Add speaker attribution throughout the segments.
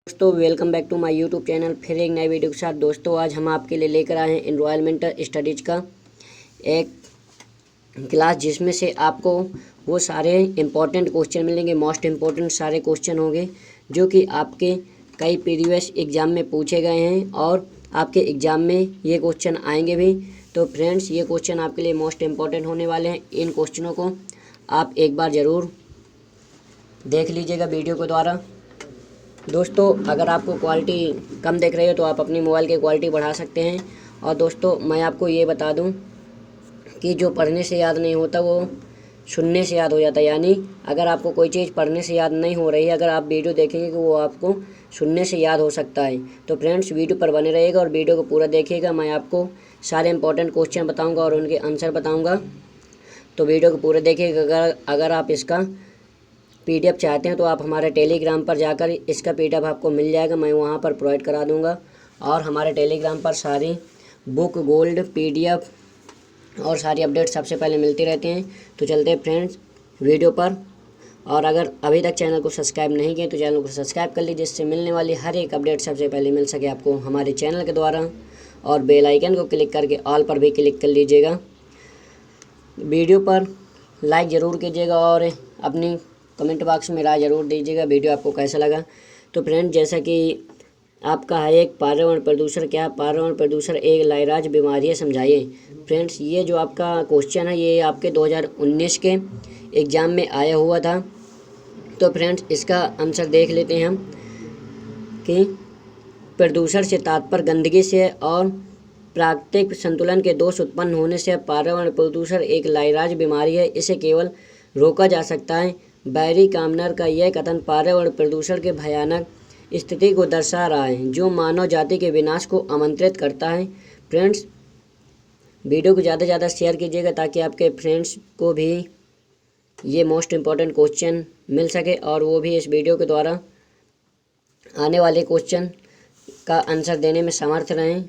Speaker 1: दोस्तों welcome back to my YouTube channel. फिर एक नए वीडियो के साथ दोस्तों आज हम आपके लिए लेकर आए हैं एनवायरमेंटल स्टडीज़ का एक क्लास, जिसमें से आपको वो सारे इम्पोर्टेंट क्वेश्चन मिलेंगे। मोस्ट इम्पोर्टेंट सारे क्वेश्चन होंगे जो कि आपके कई प्रीवियस एग्ज़ाम में पूछे गए हैं और आपके एग्ज़ाम में ये क्वेश्चन आएंगे भी। तो फ्रेंड्स, ये क्वेश्चन आपके लिए मोस्ट इम्पोर्टेंट होने वाले हैं। इन क्वेश्चनों को आप एक बार ज़रूर देख लीजिएगा वीडियो के द्वारा। दोस्तों, अगर आपको क्वालिटी कम दिख रही है तो आप अपनी मोबाइल की क्वालिटी बढ़ा सकते हैं। और दोस्तों, मैं आपको ये बता दूं कि जो पढ़ने से याद नहीं होता वो सुनने से याद हो जाता है। यानी अगर आपको कोई चीज़ पढ़ने से याद नहीं हो रही है, अगर आप वीडियो देखेंगे कि वो आपको सुनने से याद हो सकता है। तो फ्रेंड्स, वीडियो पर बने रहिएगा और वीडियो को पूरा देखिएगा। मैं आपको सारे इंपॉर्टेंट क्वेश्चन बताऊँगा और उनके आंसर बताऊँगा, तो वीडियो को पूरा देखिएगा। अगर आप इसका PDF चाहते हैं तो आप हमारे टेलीग्राम पर जाकर इसका PDF आपको मिल जाएगा, मैं वहाँ पर प्रोवाइड करा दूँगा। और हमारे टेलीग्राम पर सारी बुक, गोल्ड, PDF और सारी अपडेट सबसे पहले मिलती रहती हैं। तो चलते हैं फ्रेंड्स वीडियो पर। और अगर अभी तक चैनल को सब्सक्राइब नहीं किए तो चैनल को सब्सक्राइब कर लीजिए, जिससे मिलने वाली हर एक अपडेट सबसे पहले मिल सके आपको हमारे चैनल के द्वारा। और बेल आइकन को क्लिक करके ऑल पर भी क्लिक कर लीजिएगा। वीडियो पर लाइक ज़रूर कीजिएगा और अपनी कमेंट बॉक्स में राय ज़रूर दीजिएगा वीडियो आपको कैसा लगा। तो फ्रेंड, जैसा कि आपका है एक पर्यावरण प्रदूषण क्या है? पर्यावरण प्रदूषण एक लाइलाज बीमारी है, समझाइए। फ्रेंड्स, ये जो आपका क्वेश्चन है ये आपके 2019 के एग्ज़ाम में आया हुआ था। तो फ्रेंड्स, इसका आंसर देख लेते हैं हम कि प्रदूषण से तात्पर्य गंदगी से और प्राकृतिक संतुलन के दोष उत्पन्न होने से पर्यावरण प्रदूषण एक लाइलाज बीमारी है, इसे केवल रोका जा सकता है। बैरी कामनर का यह कथन पर्यावरण प्रदूषण के भयानक स्थिति को दर्शा रहा है जो मानव जाति के विनाश को आमंत्रित करता है। फ्रेंड्स, वीडियो को ज़्यादा से ज़्यादा शेयर कीजिएगा ताकि आपके फ्रेंड्स को भी ये मोस्ट इम्पॉर्टेंट क्वेश्चन मिल सके और वो भी इस वीडियो के द्वारा आने वाले क्वेश्चन का आंसर देने में समर्थ रहें।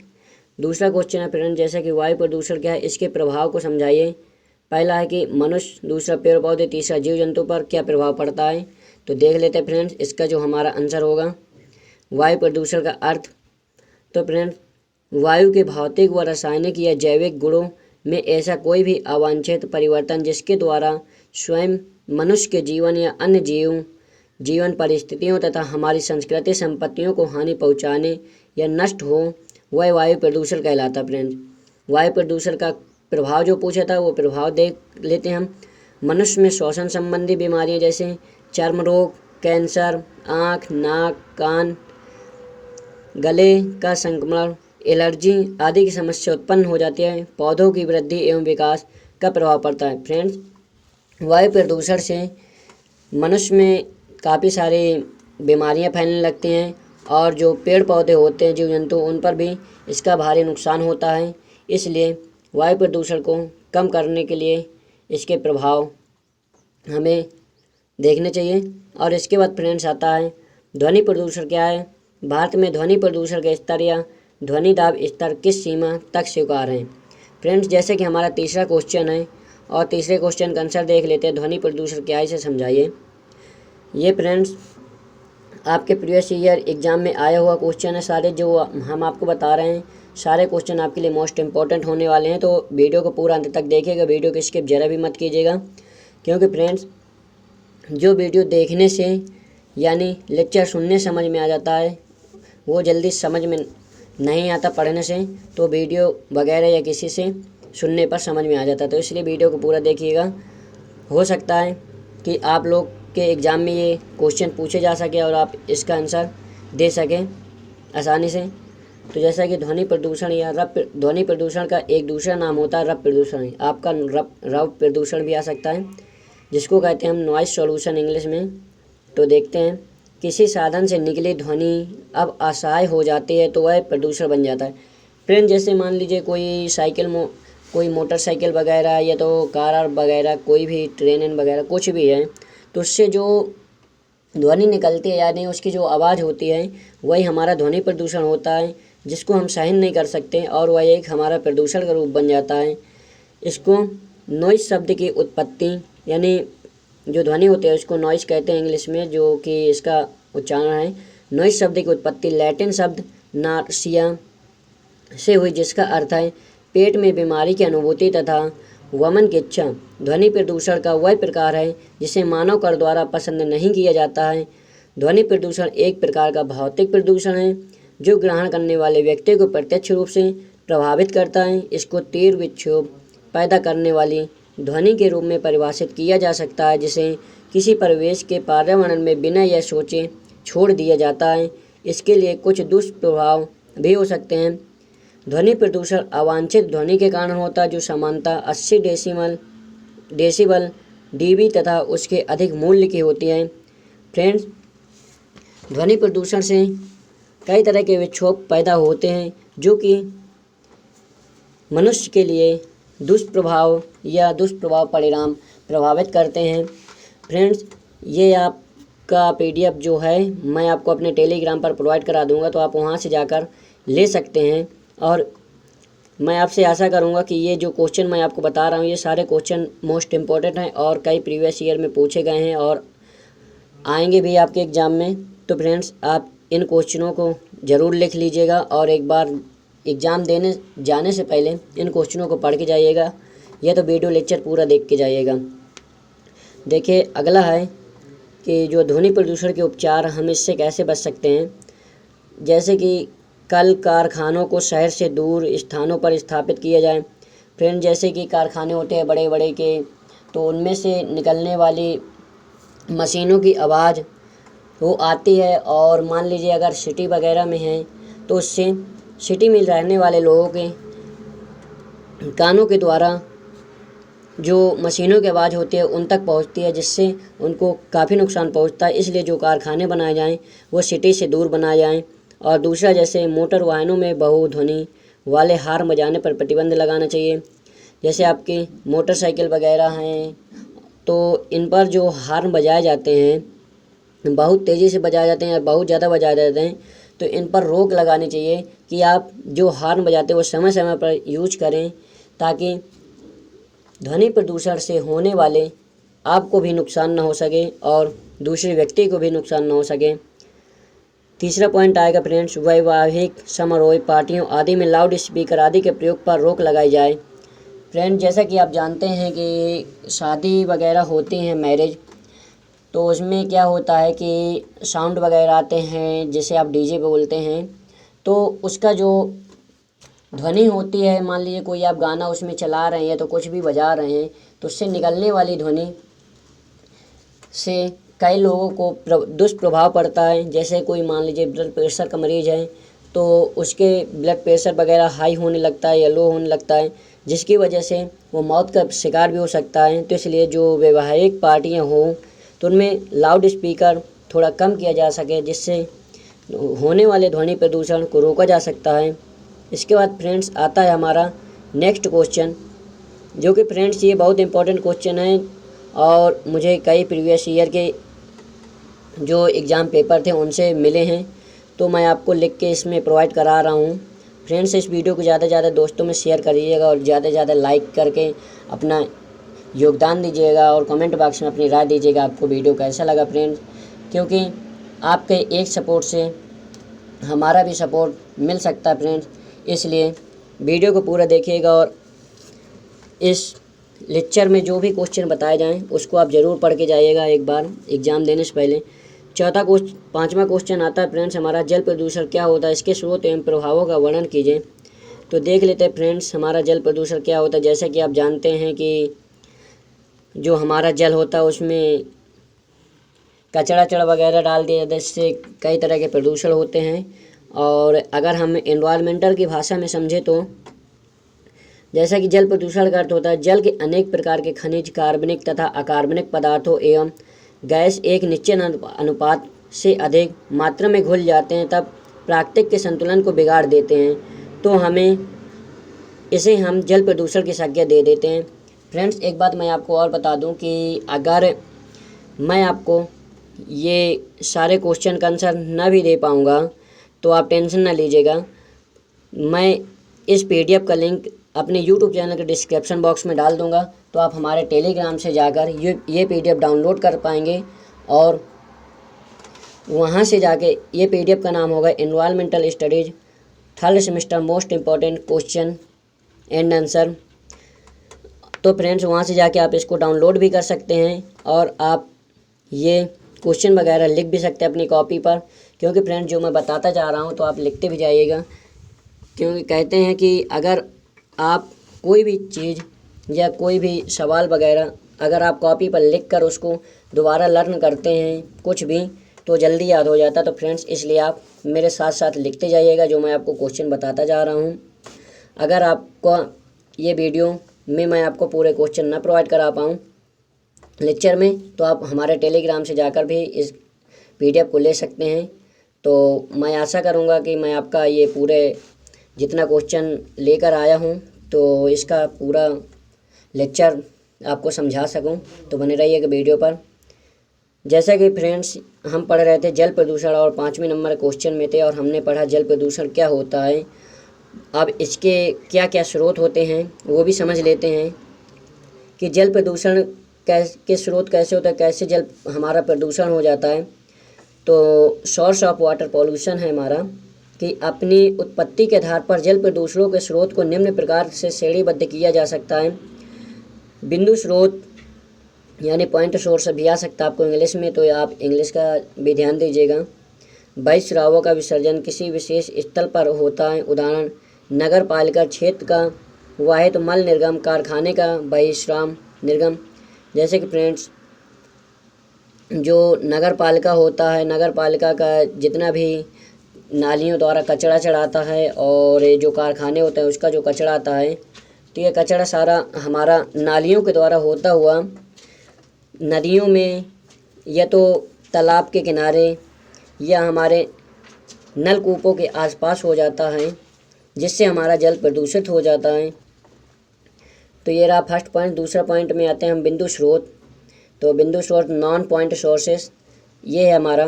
Speaker 1: दूसरा क्वेश्चन है फ्रेंड, जैसा कि वायु प्रदूषण क्या है, इसके प्रभाव को समझाइए। पहला है कि मनुष्य, दूसरा पेड़ पौधे, तीसरा जीव जंतु पर क्या प्रभाव पड़ता है। तो देख लेते हैं फ्रेंड्स इसका जो हमारा आंसर होगा वायु प्रदूषण का अर्थ। तो फ्रेंड्स, वायु के भौतिक व रासायनिक या जैविक गुणों में ऐसा कोई भी अवांछित परिवर्तन जिसके द्वारा स्वयं मनुष्य के जीवन या अन्य जीवन परिस्थितियों तथा हमारी संस्कृति संपत्तियों को हानि पहुँचाने या नष्ट हो, वह वायु प्रदूषण कहलाता है। फ्रेंड्स, वायु प्रदूषण का प्रभाव जो पूछा था वो प्रभाव देख लेते हैं हम। मनुष्य में श्वसन संबंधी बीमारियां जैसे चर्म रोग, कैंसर, आँख, नाक, कान, गले का संक्रमण, एलर्जी आदि की समस्या उत्पन्न हो जाती है। पौधों की वृद्धि एवं विकास का प्रभाव पड़ता है। फ्रेंड्स, वायु प्रदूषण से मनुष्य में काफ़ी सारी बीमारियां फैलने लगती हैं और जो पेड़ पौधे होते हैं, जीव जंतु, उन पर भी इसका भारी नुकसान होता है। इसलिए वायु प्रदूषण को कम करने के लिए इसके प्रभाव हमें देखने चाहिए। और इसके बाद फ्रेंड्स आता है ध्वनि प्रदूषण क्या है। भारत में ध्वनि प्रदूषण का स्तर या ध्वनि दाब स्तर किस सीमा तक स्वीकार है। फ्रेंड्स, जैसे कि हमारा तीसरा क्वेश्चन है और तीसरे क्वेश्चन का आंसर देख लेते हैं, ध्वनि प्रदूषण क्या है, इसे समझाइए। ये फ्रेंड्स आपके प्रीवियस ईयर एग्ज़ाम में आया हुआ क्वेश्चन है। सारे जो हम आपको बता रहे हैं सारे क्वेश्चन आपके लिए मोस्ट इम्पॉर्टेंट होने वाले हैं। तो वीडियो को पूरा अंत तक देखिएगा, वीडियो को स्किप जरा भी मत कीजिएगा, क्योंकि फ्रेंड्स जो वीडियो देखने से यानी लेक्चर सुनने समझ में आ जाता है वो जल्दी समझ में नहीं आता पढ़ने से, तो वीडियो वगैरह या किसी से सुनने पर समझ में आ जाता है। तो इसलिए वीडियो को पूरा देखिएगा। हो सकता है कि आप लोग के एग्ज़ाम में ये क्वेश्चन पूछे जा सके और आप इसका आंसर दे सकें आसानी से। तो जैसा कि ध्वनि प्रदूषण या ध्वनि प्रदूषण का एक दूसरा नाम होता है रव प्रदूषण। आपका रव प्रदूषण भी आ सकता है, जिसको कहते हैं हम नॉइस सॉल्यूशन इंग्लिश में। तो देखते हैं, किसी साधन से निकली ध्वनि अब असहाय हो जाती है तो वह प्रदूषण बन जाता है। फ्रेंड, जैसे मान लीजिए कोई मोटरसाइकिल वगैरह या तो कार वगैरह, कोई भी ट्रेन वगैरह कुछ भी है, तो उससे जो ध्वनि निकलती है यानी उसकी जो आवाज़ होती है वही हमारा ध्वनि प्रदूषण होता है, जिसको हम सहन नहीं कर सकते और वह एक हमारा प्रदूषण का रूप बन जाता है। इसको नॉइस शब्द की उत्पत्ति यानी जो ध्वनि होती है उसको नॉइस कहते हैं इंग्लिश में, जो कि इसका उच्चारण है नॉइस शब्द की उत्पत्ति लैटिन शब्द नार्सिया से हुई, जिसका अर्थ है पेट में बीमारी की अनुभूति तथा वमन की इच्छा। ध्वनि प्रदूषण का वह प्रकार है जिसे मानव कर द्वारा पसंद नहीं किया जाता है। ध्वनि प्रदूषण एक प्रकार का भौतिक प्रदूषण है जो ग्रहण करने वाले व्यक्ति को प्रत्यक्ष रूप से प्रभावित करता है। इसको तीव्र विक्षोभ पैदा करने वाली ध्वनि के रूप में परिभाषित किया जा सकता है, जिसे किसी परिवेश के पर्यावरण में बिना यह सोचे छोड़ दिया जाता है। इसके लिए कुछ दुष्प्रभाव भी हो सकते हैं। ध्वनि प्रदूषण अवांछित ध्वनि के कारण होता है, जो सामान्यतः 80 डेसिबल डीबी तथा उसके अधिक मूल्य की होती है। फ्रेंड्स, ध्वनि प्रदूषण से कई तरह के विक्षोभ पैदा होते हैं जो कि मनुष्य के लिए दुष्प्रभाव या दुष्प्रभाव परिणाम प्रभावित करते हैं। फ्रेंड्स, ये आपका PDF जो है मैं आपको अपने टेलीग्राम पर प्रोवाइड करा दूंगा, तो आप वहां से जाकर ले सकते हैं। और मैं आपसे आशा करूंगा कि ये जो क्वेश्चन मैं आपको बता रहा हूँ ये सारे क्वेश्चन मोस्ट इम्पोर्टेंट हैं और कई प्रीवियस ईयर में पूछे गए हैं और आएंगे भी आपके एग्ज़ाम में। तो फ्रेंड्स, आप इन क्वेश्चनों को ज़रूर लिख लीजिएगा और एक बार एग्ज़ाम देने जाने से पहले इन क्वेश्चनों को पढ़ के जाइएगा, या तो वीडियो लेक्चर पूरा देख के जाइएगा। देखिए, अगला है कि जो ध्वनि प्रदूषण के उपचार, हम इससे कैसे बच सकते हैं। जैसे कि कल कारखानों को शहर से दूर स्थानों पर स्थापित किया जाए। फ्रेंड, जैसे कि कारखाने होते हैं बड़े बड़े के, तो उनमें से निकलने वाली मशीनों की आवाज़ वो आती है, और मान लीजिए अगर सिटी वगैरह में है तो उससे सिटी में रहने वाले लोगों के कानों के द्वारा जो मशीनों की आवाज़ होती है उन तक पहुंचती है, जिससे उनको काफ़ी नुकसान पहुंचता है। इसलिए जो कारखाने बनाए जाएं वो सिटी से दूर बनाए जाएं। और दूसरा, जैसे मोटर वाहनों में बहुध्वनि वाले हार्न बजाने पर प्रतिबंध लगाना चाहिए। जैसे आपकी मोटरसाइकिल वगैरह हैं तो इन पर जो हार्न बजाए जाते हैं बहुत तेज़ी से बजाए जाते हैं या बहुत ज़्यादा बजाए जाते हैं, तो इन पर रोक लगानी चाहिए कि आप जो हार्न बजाते हैं वो समय समय पर यूज करें, ताकि ध्वनि प्रदूषण से होने वाले आपको भी नुकसान न हो सके और दूसरे व्यक्ति को भी नुकसान न हो सके। तीसरा पॉइंट आएगा फ्रेंड्स, वैवाहिक समारोह, पार्टियों आदि में लाउड स्पीकर आदि के प्रयोग पर रोक लगाई जाए। फ्रेंड, जैसा कि आप जानते हैं कि शादी वगैरह होती हैं, मैरिज, तो उसमें क्या होता है कि साउंड वगैरह आते हैं जिसे आप डीजे बोलते हैं। तो उसका जो ध्वनि होती है, मान लीजिए कोई आप गाना उसमें चला रहे हैं तो कुछ भी बजा रहे हैं, तो उससे निकलने वाली ध्वनि से कई लोगों को दुष्प्रभाव पड़ता है। जैसे कोई मान लीजिए ब्लड प्रेशर का मरीज़ है तो उसके ब्लड प्रेशर वगैरह हाई होने लगता है या लो होने लगता है, जिसकी वजह से वो मौत का शिकार भी हो सकता है। तो इसलिए जो वैवाहिक पार्टियां हों तो उनमें लाउड स्पीकर थोड़ा कम किया जा सके, जिससे होने वाले ध्वनि प्रदूषण को रोका जा सकता है। इसके बाद फ्रेंड्स आता है हमारा नेक्स्ट क्वेश्चन, जो कि फ्रेंड्स ये बहुत इंपॉर्टेंट क्वेश्चन है और मुझे कई प्रीवियस ईयर के जो एग्ज़ाम पेपर थे उनसे मिले हैं, तो मैं आपको लिख के इसमें प्रोवाइड करा रहा हूँ। फ्रेंड्स, इस वीडियो को ज़्यादा से ज़्यादा दोस्तों में शेयर करिएगा और ज़्यादा से ज़्यादा लाइक करके अपना योगदान दीजिएगा और कमेंट बॉक्स में अपनी राय दीजिएगा आपको वीडियो कैसा लगा फ्रेंड्स, क्योंकि आपके एक सपोर्ट से हमारा भी सपोर्ट मिल सकता है फ्रेंड्स। इसलिए वीडियो को पूरा देखिएगा और इस लेक्चर में जो भी क्वेश्चन बताए जाएं उसको आप ज़रूर पढ़ के जाइएगा एक बार एग्ज़ाम देने से पहले। पाँचवा क्वेश्चन आता है फ्रेंड्स हमारा, जल प्रदूषण क्या होता है, इसके स्रोत एवं प्रभावों का वर्णन कीजिए। तो देख लेते हैं फ्रेंड्स हमारा जल प्रदूषण क्या होता है। जैसा कि आप जानते हैं कि जो हमारा जल होता है उसमें कचड़ा वगैरह डाल दिया जाता है, जिससे कई तरह के प्रदूषण होते हैं। और अगर हम एनवायरमेंटल की भाषा में समझे तो जैसा कि जल प्रदूषण का अर्थ होता है जल के अनेक प्रकार के खनिज, कार्बनिक तथा अकार्बनिक पदार्थों एवं गैस एक निश्चित अनुपात से अधिक मात्रा में घुल जाते हैं तब प्राकृतिक के संतुलन को बिगाड़ देते हैं, तो इसे हम जल प्रदूषण की संज्ञा दे देते हैं। फ्रेंड्स, एक बात मैं आपको और बता दूं कि अगर मैं आपको ये सारे क्वेश्चन का आंसर न भी दे पाऊंगा तो आप टेंशन ना लीजिएगा। मैं इस PDF का लिंक अपने YouTube चैनल के डिस्क्रिप्शन बॉक्स में डाल दूंगा, तो आप हमारे टेलीग्राम से जाकर ये PDF डाउनलोड कर पाएंगे और वहाँ से जाके ये PDF का नाम होगा environmental studies third semester most important question and answer. तो फ्रेंड्स वहाँ से जाके आप इसको डाउनलोड भी कर सकते हैं और आप ये क्वेश्चन वगैरह लिख भी सकते हैं अपनी कॉपी पर, क्योंकि फ्रेंड्स जो मैं बताता जा रहा हूँ तो आप लिखते भी जाइएगा, क्योंकि कहते हैं कि अगर आप कोई भी चीज़ या कोई भी सवाल वगैरह अगर आप कॉपी पर लिख कर उसको दोबारा लर्न करते हैं कुछ भी, तो जल्दी याद हो जाता है। तो फ्रेंड्स इसलिए आप मेरे साथ साथ लिखते जाइएगा जो मैं आपको क्वेश्चन बताता जा रहा हूँ। अगर आपको ये वीडियो में मैं आपको पूरे क्वेश्चन ना प्रोवाइड करा पाऊँ लेक्चर में, तो आप हमारे टेलीग्राम से जाकर भी इस PDF को ले सकते हैं। तो मैं आशा करूँगा कि मैं आपका ये पूरे जितना क्वेश्चन लेकर आया हूँ तो इसका पूरा लेक्चर आपको समझा सकूँ। तो बने रहिएगा वीडियो पर। जैसा कि फ्रेंड्स हम पढ़ रहे थे जल प्रदूषण और 5वें नंबर क्वेश्चन में थे और हमने पढ़ा जल प्रदूषण क्या होता है। अब इसके क्या क्या स्रोत होते हैं वो भी समझ लेते हैं कि जल प्रदूषण के स्रोत कैसे होता है, कैसे जल हमारा प्रदूषण हो जाता है। तो सोर्स ऑफ वाटर पॉल्यूशन है हमारा कि अपनी उत्पत्ति के आधार पर जल प्रदूषणों के स्रोत को निम्न प्रकार से श्रेणीबद्ध किया जा सकता है। बिंदु स्रोत यानी पॉइंट सोर्स भी आ सकता है आपको इंग्लिश में, तो आप इंग्लिश का भी ध्यान दीजिएगा। बहिस्रावों का विसर्जन किसी विशेष स्थल पर होता है, उदाहरण नगर पालिका क्षेत्र का वाहित मल निर्गम, कारखाने का बहिश्राम निर्गम। जैसे कि फ्रेंड्स जो नगर पालिका होता है, नगर पालिका का जितना भी नालियों द्वारा कचरा चढ़ाता है और ये जो कारखाने होते हैं उसका जो कचरा आता है, तो ये कचरा सारा हमारा नालियों के द्वारा होता हुआ नदियों में या तो तालाब के किनारे या हमारे नलकूपों के आसपास हो जाता है, जिससे हमारा जल प्रदूषित हो जाता है। तो ये रहा फर्स्ट पॉइंट। दूसरा पॉइंट में आते हैं हम बिंदु स्रोत। तो बिंदु स्रोत नॉन पॉइंट सोर्सेस, ये है हमारा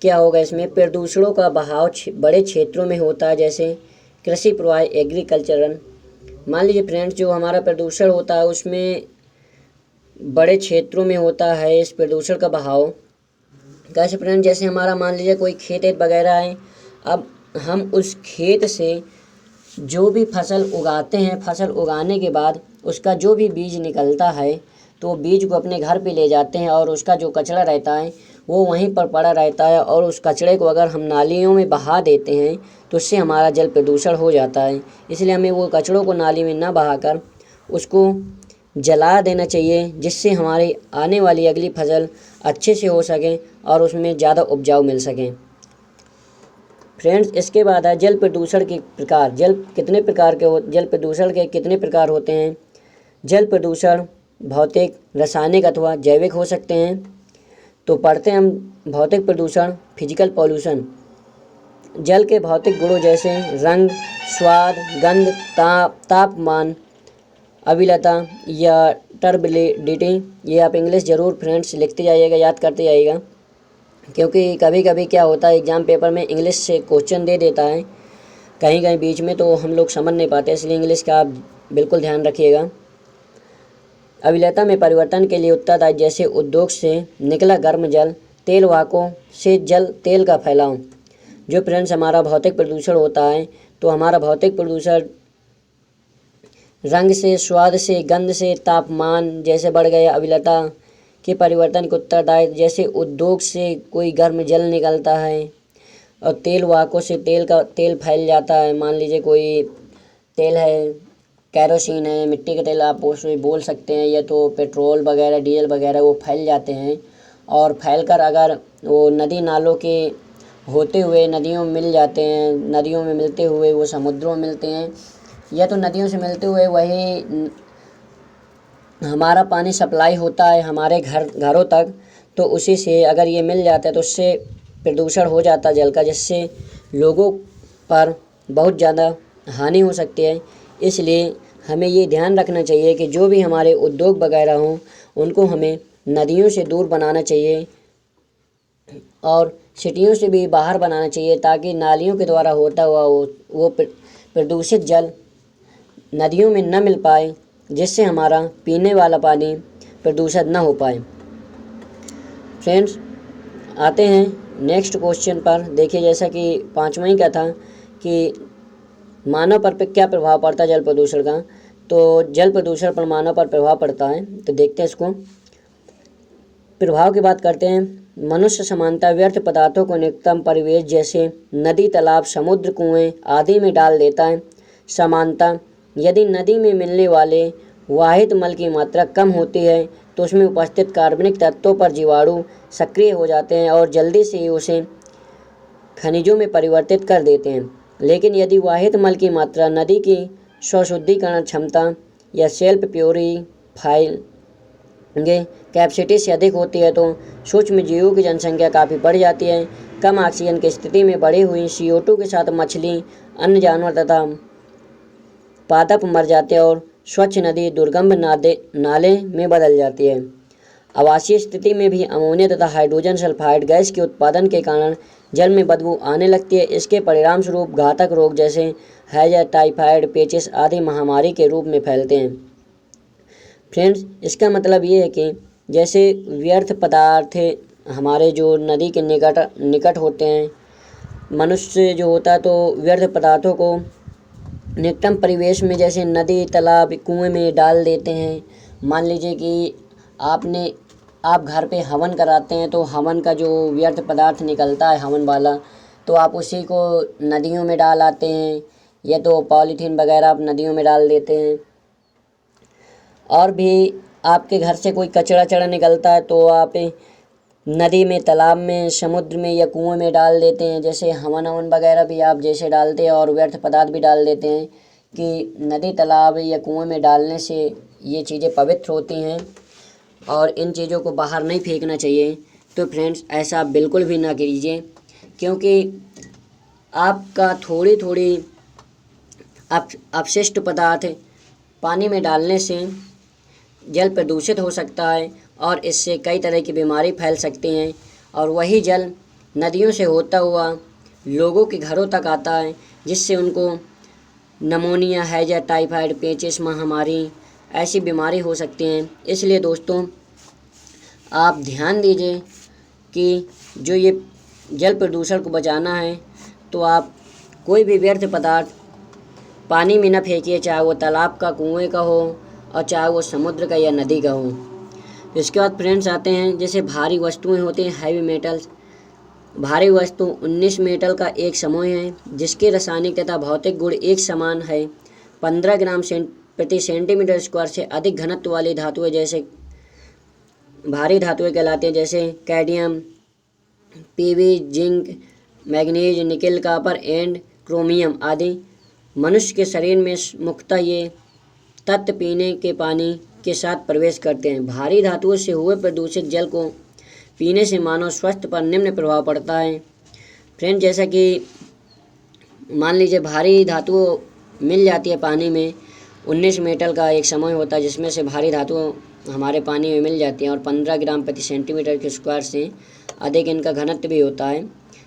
Speaker 1: क्या होगा इसमें, प्रदूषणों का बहाव बड़े क्षेत्रों में होता है, जैसे कृषि प्रवाह एग्रीकल्चरल। मान लीजिए फ्रेंड्स जो हमारा प्रदूषण होता है उसमें बड़े क्षेत्रों में होता है इस प्रदूषण का बहाव। कैसे फ्रेंड, जैसे हमारा मान लीजिए कोई खेत वगैरह है, अब हम उस खेत से जो भी फसल उगाते हैं, फसल उगाने के बाद उसका जो भी बीज निकलता है तो बीज को अपने घर पे ले जाते हैं और उसका जो कचरा रहता है वो वहीं पर पड़ा रहता है, और उस कचरे को अगर हम नालियों में बहा देते हैं तो उससे हमारा जल प्रदूषण हो जाता है। इसलिए हमें वो कचरों को नाली में ना बहाकर उसको जला देना चाहिए, जिससे हमारी आने वाली अगली फसल अच्छे से हो सके और उसमें ज़्यादा उपजाऊ मिल सके। फ्रेंड्स इसके बाद है जल प्रदूषण के प्रकार। जल प्रदूषण के कितने प्रकार होते हैं। जल प्रदूषण भौतिक, रासायनिक अथवा जैविक हो सकते हैं। तो पढ़ते हैं हम भौतिक प्रदूषण, फिजिकल पॉल्यूशन। जल के भौतिक गुणों जैसे रंग, स्वाद, गंध, तापमान, अविलता या टर्बिडिटी, ये आप इंग्लिश ज़रूर फ्रेंड्स लिखते जाइएगा, याद करते जाइएगा, क्योंकि कभी कभी क्या होता है एग्ज़ाम पेपर में इंग्लिश से क्वेश्चन दे देता है कहीं कहीं बीच में, तो हम लोग समझ नहीं पाते, इसलिए इंग्लिश का आप बिल्कुल ध्यान रखिएगा। अविलता में परिवर्तन के लिए उत्तरदायी, जैसे उद्योग से निकला गर्म जल, तेल वाहकों से तेल का फैलाव। जो फ्रेंड्स हमारा भौतिक प्रदूषण होता है, तो हमारा भौतिक प्रदूषण रंग से, स्वाद से, गंध से, तापमान जैसे बढ़ गया, अविलता के परिवर्तन के उत्तरदायी, जैसे उद्योग से कोई गर्म जल निकलता है, और तेल वाहकों से तेल फैल जाता है। मान लीजिए कोई तेल है, कैरोसिन है, मिट्टी का तेल आप उसे बोल सकते हैं, या तो पेट्रोल वगैरह, डीजल वगैरह, वो फैल जाते हैं और फैलकर अगर वो नदी नालों के होते हुए नदियों में मिल जाते हैं, नदियों में मिलते हुए वो समुद्रों में मिलते हैं, या तो नदियों से मिलते हुए वही हमारा पानी सप्लाई होता है हमारे घरों तक, तो उसी से अगर ये मिल जाता है तो उससे प्रदूषण हो जाता है जल का, जिससे लोगों पर बहुत ज़्यादा हानि हो सकती है। इसलिए हमें ये ध्यान रखना चाहिए कि जो भी हमारे उद्योग वगैरह हों उनको हमें नदियों से दूर बनाना चाहिए और सिटियों से भी बाहर बनाना चाहिए, ताकि नालियों के द्वारा होता हुआ वो प्रदूषित जल नदियों में न मिल पाए, जिससे हमारा पीने वाला पानी प्रदूषित न हो पाए। फ्रेंड्स आते हैं नेक्स्ट क्वेश्चन पर। देखिए जैसा कि पाँचवा ही का था कि मानव पर क्या प्रभाव पड़ता है जल प्रदूषण का। तो जल प्रदूषण पर मानव पर प्रभाव पड़ता है, तो देखते हैं इसको। प्रभाव की बात करते हैं। मनुष्य समानता व्यर्थ पदार्थों को निकटतम परिवेश जैसे नदी, तालाब, समुद्र, कुएं आदि में डाल देता है। समानता, यदि नदी में मिलने वाले वाहित मल की मात्रा कम होती है तो उसमें उपस्थित कार्बनिक तत्वों पर जीवाणु सक्रिय हो जाते हैं और जल्दी से ही उसे खनिजों में परिवर्तित कर देते हैं। लेकिन यदि वाहित मल की मात्रा नदी की स्वशुद्धिकरण क्षमता या सेल्फ प्योरीफाइंग कैपेसिटी से अधिक होती है तो सूक्ष्म जीवों की जनसंख्या काफ़ी बढ़ जाती है। कम ऑक्सीजन की स्थिति में बढ़ी हुई CO2 के साथ मछली, अन्य जानवर तथा पादप मर जाते हैं और स्वच्छ नदी दुर्गंध नाले में बदल जाती है। आवासीय स्थिति में भी अमोनिया तथा हाइड्रोजन सल्फाइड गैस के उत्पादन के कारण जल में बदबू आने लगती है। इसके परिणाम स्वरूप घातक रोग जैसे हैजा, टाइफाइड, पेचिस आदि महामारी के रूप में फैलते हैं। फ्रेंड्स, इसका मतलब ये है कि जैसे व्यर्थ पदार्थ हमारे जो नदी के निकट होते हैं, मनुष्य जो होता है तो व्यर्थ पदार्थों को निकटम परिवेश में जैसे नदी, तालाब, कुएं में डाल देते हैं। मान लीजिए कि आप घर पे हवन कराते हैं तो हवन का जो व्यर्थ पदार्थ निकलता है हवन वाला, तो आप उसी को नदियों में डाल आते हैं, या तो पॉलीथीन वगैरह आप नदियों में डाल देते हैं। और भी आपके घर से कोई कचरा चढ़ा निकलता है तो आप नदी में, तालाब में, समुद्र में या कुएं में डाल देते हैं। जैसे हवन वगैरह भी आप जैसे डालते हैं और व्यर्थ पदार्थ भी डाल देते हैं कि नदी, तालाब या कुएं में डालने से ये चीज़ें पवित्र होती हैं और इन चीज़ों को बाहर नहीं फेंकना चाहिए। तो फ्रेंड्स, ऐसा आप बिल्कुल भी ना कीजिए, क्योंकि आपका थोड़ी थोड़ी अपशिष्ट पदार्थ पानी में डालने से जल प्रदूषित हो सकता है और इससे कई तरह की बीमारी फैल सकती हैं। और वही जल नदियों से होता हुआ लोगों के घरों तक आता है, जिससे उनको नमोनिया, हैजा, टाइफाइड, पेचिस महामारी ऐसी बीमारी हो सकती हैं। इसलिए दोस्तों, आप ध्यान दीजिए कि जो ये जल प्रदूषण को बचाना है तो आप कोई भी व्यर्थ पदार्थ पानी में न फेंकिए, चाहे वो तालाब का, कुएं का हो और चाहे वो समुद्र का या नदी का हो। इसके बाद फ्रेंड्स आते हैं जैसे भारी वस्तुएं होती हैं, हैवी मेटल्स। भारी वस्तु 19 मेटल का एक समूह है जिसके रासायनिक तथा भौतिक गुण एक समान है। 15 ग्राम प्रति सेंटीमीटर स्क्वायर से अधिक घनत्व वाली धातुएं जैसे भारी धातुएं कहलाती हैं, जैसे cadmium, PV, zinc, manganese, nickel, copper and chromium आदि। मनुष्य के शरीर में मुख्यतः ये तत्व पीने के पानी के साथ प्रवेश करते हैं। भारी धातुओं से हुए प्रदूषित जल को पीने से मानव स्वास्थ्य पर निम्न प्रभाव पड़ता है। फ्रेंड, जैसा कि मान लीजिए भारी धातु मिल जाती है पानी में, 19 मेटल का एक समूह होता है जिसमें से भारी धातु हमारे पानी में मिल जाती हैं और 15 ग्राम प्रति सेंटीमीटर के स्क्वायर से अधिक इनका घनत्व भी होता है।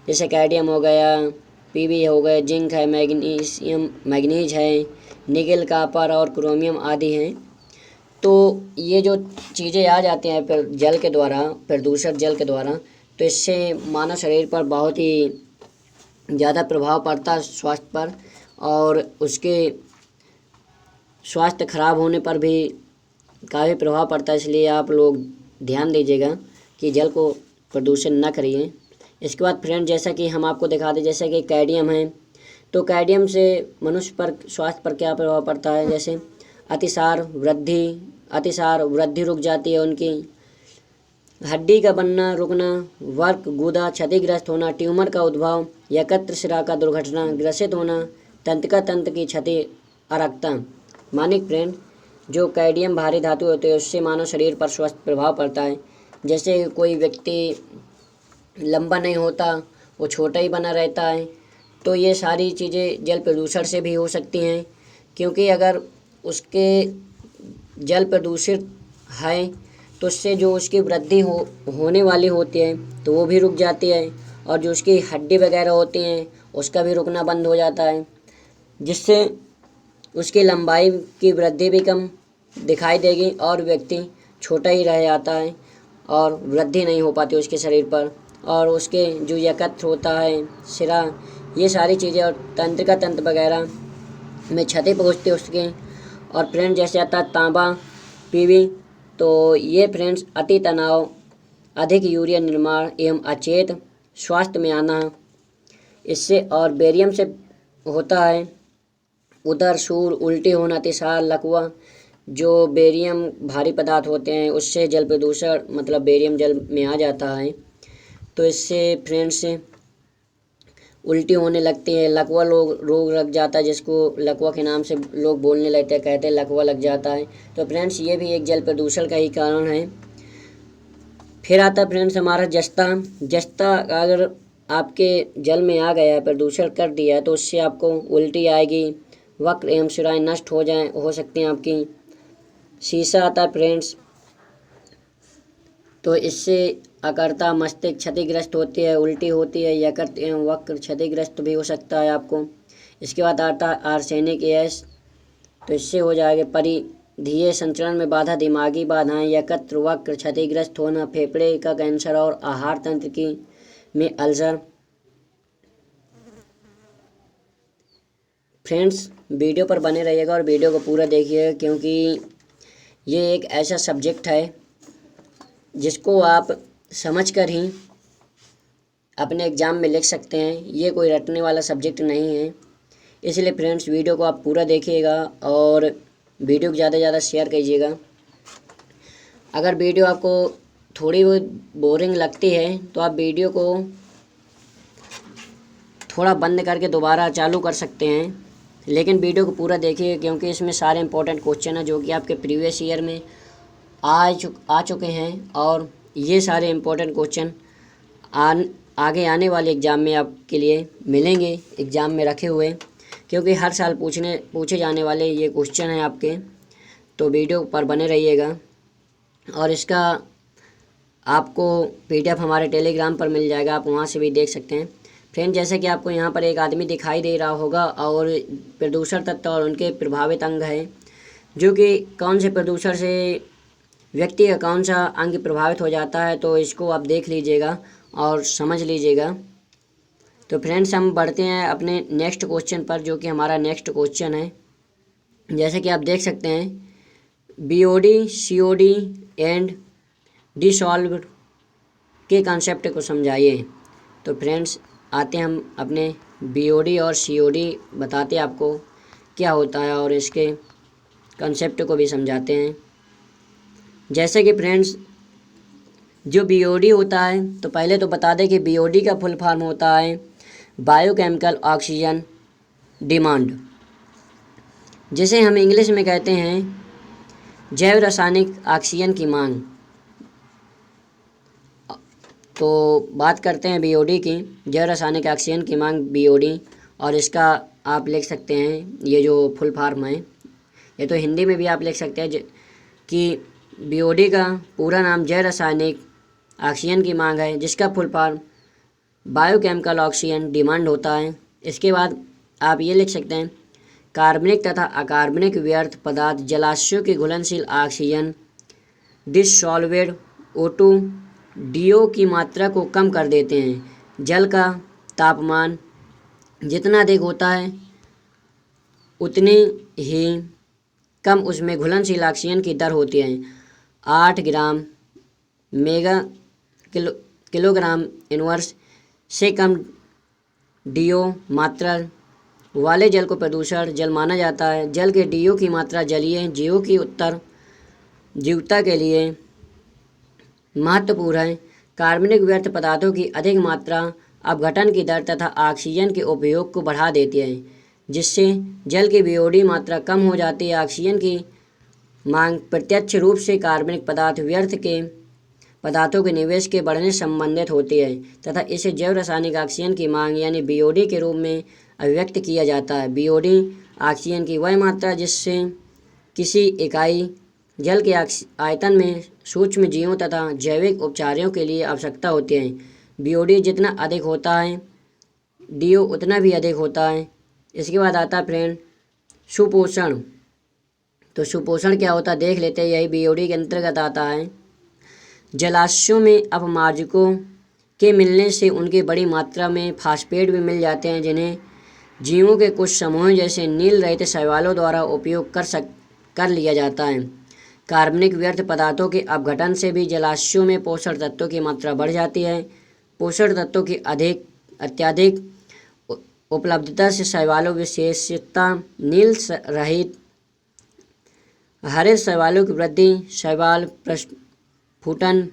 Speaker 1: जैसे कैडमियम हो गया, पीवी हो गए, जिंक है, मैग्नीज है, निकेल, कॉपर और क्रोमियम आदि हैं। तो ये जो चीज़ें आ जाती हैं फिर जल के द्वारा, प्रदूषित जल के द्वारा, तो इससे मानव शरीर पर बहुत ही ज़्यादा प्रभाव पड़ता है स्वास्थ्य पर, और उसके स्वास्थ्य खराब होने पर भी काफ़ी प्रभाव पड़ता है। इसलिए आप लोग ध्यान दीजिएगा कि जल को प्रदूषण ना करिए। इसके बाद फ्रेंड, जैसा कि हम आपको दिखा दें, जैसे कि कैडमियम है, तो कैडमियम से मनुष्य पर, स्वास्थ्य पर क्या प्रभाव पड़ता है। जैसे अतिसार वृद्धि रुक जाती है उनकी, हड्डी का बनना रुकना, वर्क गुदा क्षतिग्रस्त होना, ट्यूमर का उद्भव, यकृत शिरा का दुर्घटना ग्रसित होना, तंत्रिका तंत्र की क्षति, अरक्ता। मानिक फ्रेंड, जो कैडमियम भारी धातु होते हैं उससे मानव शरीर पर स्वास्थ्य प्रभाव पड़ता है। जैसे कोई व्यक्ति लंबा नहीं होता, वो छोटा ही बना रहता है, तो ये सारी चीज़ें जल प्रदूषण से भी हो सकती हैं, क्योंकि अगर उसके जल प्रदूषित है तो उससे जो उसकी वृद्धि होने वाली होती है तो वो भी रुक जाती है, और जो उसकी हड्डी वगैरह होती हैं उसका भी रुकना बंद हो जाता है, जिससे उसकी लंबाई की वृद्धि भी कम दिखाई देगी और व्यक्ति छोटा ही रह जाता है और वृद्धि नहीं हो पाती उसके शरीर पर। और उसके जो एकत्र होता है सिरा, ये सारी चीज़ें और तंत्रिका तंत्र वगैरह में क्षति पहुँचती है उसके। और फ्रेंड्स जैसे आता है तांबा पीवी, तो ये फ्रेंड्स अति तनाव, अधिक यूरिया निर्माण एवं अचेत स्वास्थ्य में आना इससे। और बेरियम से होता है उदर, सूल, उल्टी होना, अतिसार, लकवा। जो बेरियम भारी पदार्थ होते हैं उससे जल प्रदूषण मतलब बेरियम जल में आ जाता है, तो इससे फ्रेंड्स उल्टी होने लगती है। लकवा रोग लग जाता है, जिसको लकवा के नाम से लोग बोलने लगते हैं, कहते हैं लकवा लग जाता है। तो फ्रेंड्स ये भी एक जल प्रदूषण का ही कारण है। फिर आता है फ्रेंड्स हमारा जस्ता। जस्ता अगर आपके जल में आ गया है, प्रदूषण कर दिया है, तो उससे आपको उल्टी आएगी, वक्र एवं शिराएँ नष्ट हो सकती हैं आपकी। शीशा आता है फ्रेंड्स, तो इससे अकर्ता मस्तिष्क क्षतिग्रस्त होती है, उल्टी होती है, यकृत एवं वक्र क्षतिग्रस्त भी हो सकता है आपको। इसके बाद आता है आर्सेनिक गैस, तो इससे हो जाएगा परिधीय संचरण में बाधा, दिमागी बाधाएं, यकृत वक्र क्षतिग्रस्त होना, फेफड़े का कैंसर और आहार तंत्र की में अल्सर। फ्रेंड्स वीडियो पर बने रहिएगा और वीडियो को पूरा देखिएगा, क्योंकि ये एक ऐसा सब्जेक्ट है जिसको आप समझकर ही अपने एग्ज़ाम में लिख सकते हैं। ये कोई रटने वाला सब्जेक्ट नहीं है, इसलिए फ्रेंड्स वीडियो को आप पूरा देखिएगा और वीडियो को ज़्यादा से ज़्यादा शेयर कीजिएगा। अगर वीडियो आपको थोड़ी बहुत बोरिंग लगती है तो आप वीडियो को थोड़ा बंद करके दोबारा चालू कर सकते हैं, लेकिन वीडियो को पूरा देखिए, क्योंकि इसमें सारे इंपॉर्टेंट क्वेश्चन हैं जो कि आपके प्रीवियस ईयर में आ चुके हैं। और ये सारे इंपॉर्टेंट क्वेश्चन आगे आने वाले एग्ज़ाम में आपके लिए मिलेंगे, एग्ज़ाम में रखे हुए, क्योंकि हर साल पूछे जाने वाले ये क्वेश्चन हैं आपके। तो वीडियो पर बने रहिएगा और इसका आपको PDF हमारे टेलीग्राम पर मिल जाएगा, आप वहाँ से भी देख सकते हैं। फ्रेंड जैसे कि आपको यहाँ पर एक आदमी दिखाई दे रहा होगा और प्रदूषण तत्व और उनके प्रभावित अंग हैं, जो कि कौन से प्रदूषण से व्यक्ति का कौन सा अंग प्रभावित हो जाता है, तो इसको आप देख लीजिएगा और समझ लीजिएगा। तो फ्रेंड्स हम बढ़ते हैं अपने नेक्स्ट क्वेश्चन पर, जो कि हमारा नेक्स्ट क्वेश्चन है। जैसे कि आप देख सकते हैं BOD, COD एंड डिसॉल्व के कॉन्सेप्ट को समझाइए। तो फ्रेंड्स आते हैं हम अपने BOD और COD बताते हैं आपको क्या होता है और इसके कॉन्सेप्ट को भी समझाते हैं। जैसे कि फ्रेंड्स जो BOD होता है, तो पहले तो बता दें कि BOD का फुल फॉर्म होता है बायोकेमिकल ऑक्सीजन डिमांड, जिसे हम इंग्लिश में कहते हैं जैव रासायनिक ऑक्सीजन की मांग। तो बात करते हैं BOD की, जैव रासायनिक ऑक्सीजन की मांग BOD, और इसका आप लिख सकते हैं ये जो फुल फॉर्म है, ये तो हिंदी में भी आप लिख सकते हैं कि BOD का पूरा नाम जैव रासायनिक ऑक्सीजन की मांग है, जिसका full form biochemical oxygen demand होता है। इसके बाद आप ये लिख सकते हैं कार्बनिक तथा अकार्बनिक व्यर्थ पदार्थ जलाशयों के घुलनशील ऑक्सीजन डिसॉल्वेड O2 DO की मात्रा को कम कर देते हैं। जल का तापमान जितना अधिक होता है उतनी ही कम उसमें घुलनशील ऑक्सीजन की दर होती है। 8 ग्राम मेगा किलोग्राम इनवर्स से कम DO मात्रा वाले जल को प्रदूषण जल माना जाता है। जल के DO की मात्रा जलीय जीवों की उत्तर जीवता के लिए महत्वपूर्ण है। कार्बनिक व्यर्थ पदार्थों की अधिक मात्रा अपघटन की दर तथा ऑक्सीजन के उपयोग को बढ़ा देती है, जिससे जल की BOD मात्रा कम हो जाती है। ऑक्सीजन की मांग प्रत्यक्ष रूप से कार्बनिक पदार्थ व्यर्थ के पदार्थों के निवेश के बढ़ने से संबंधित होती है तथा इसे जैव रासायनिक ऑक्सीजन की मांग यानी BOD के रूप में अभिव्यक्त किया जाता है। BOD ऑक्सीजन की वह मात्रा जिससे किसी इकाई जल के आयतन में सूक्ष्म जीवों तथा जैविक उपचारों के लिए आवश्यकता होती है। BOD जितना अधिक होता है DO उतना भी अधिक होता है। इसके बाद आता है फ्रेंड सुपोषण। तो सुपोषण क्या होता है देख लेते हैं, यही BOD के अंतर्गत आता है। जलाशयों में अपमार्जकों के मिलने से उनकी बड़ी मात्रा में फास्फेट भी मिल जाते हैं, जिन्हें जीवों के कुछ समूहों जैसे नील रहित शैवालों द्वारा उपयोग कर लिया जाता है। कार्बनिक व्यर्थ पदार्थों के अपघटन से भी जलाशयों में पोषक तत्वों की मात्रा बढ़ जाती है। पोषक तत्वों की अत्यधिक उपलब्धता से शैवालों, विशेषता नील रहित हरे शैवालों की वृद्धि शैवाल प्रस्फुटन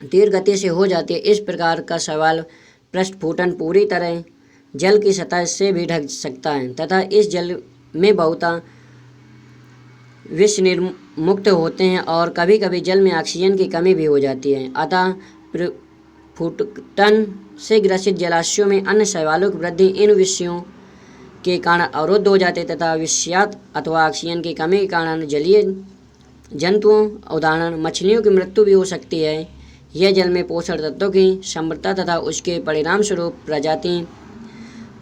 Speaker 1: तीव्र गति से हो जाती है। इस प्रकार का शैवाल प्रस्फुटन पूरी तरह जल की सतह से भी ढक सकता है तथा इस जल में बहुता विष निर्मुक्त होते हैं और कभी कभी जल में ऑक्सीजन की कमी भी हो जाती है। अतः प्रस्फुटन से ग्रसित जलाशयों में अन्य शैवालों की वृद्धि इन विषयों के कारण अवरुद्ध हो जाते तथा विषाक्त अथवा ऑक्सीजन की कमी के कारण जलीय जंतुओं, उदाहरण मछलियों की मृत्यु भी हो सकती है। यह जल में पोषक तत्वों की समृद्धता तथा उसके परिणाम स्वरूप प्रजाति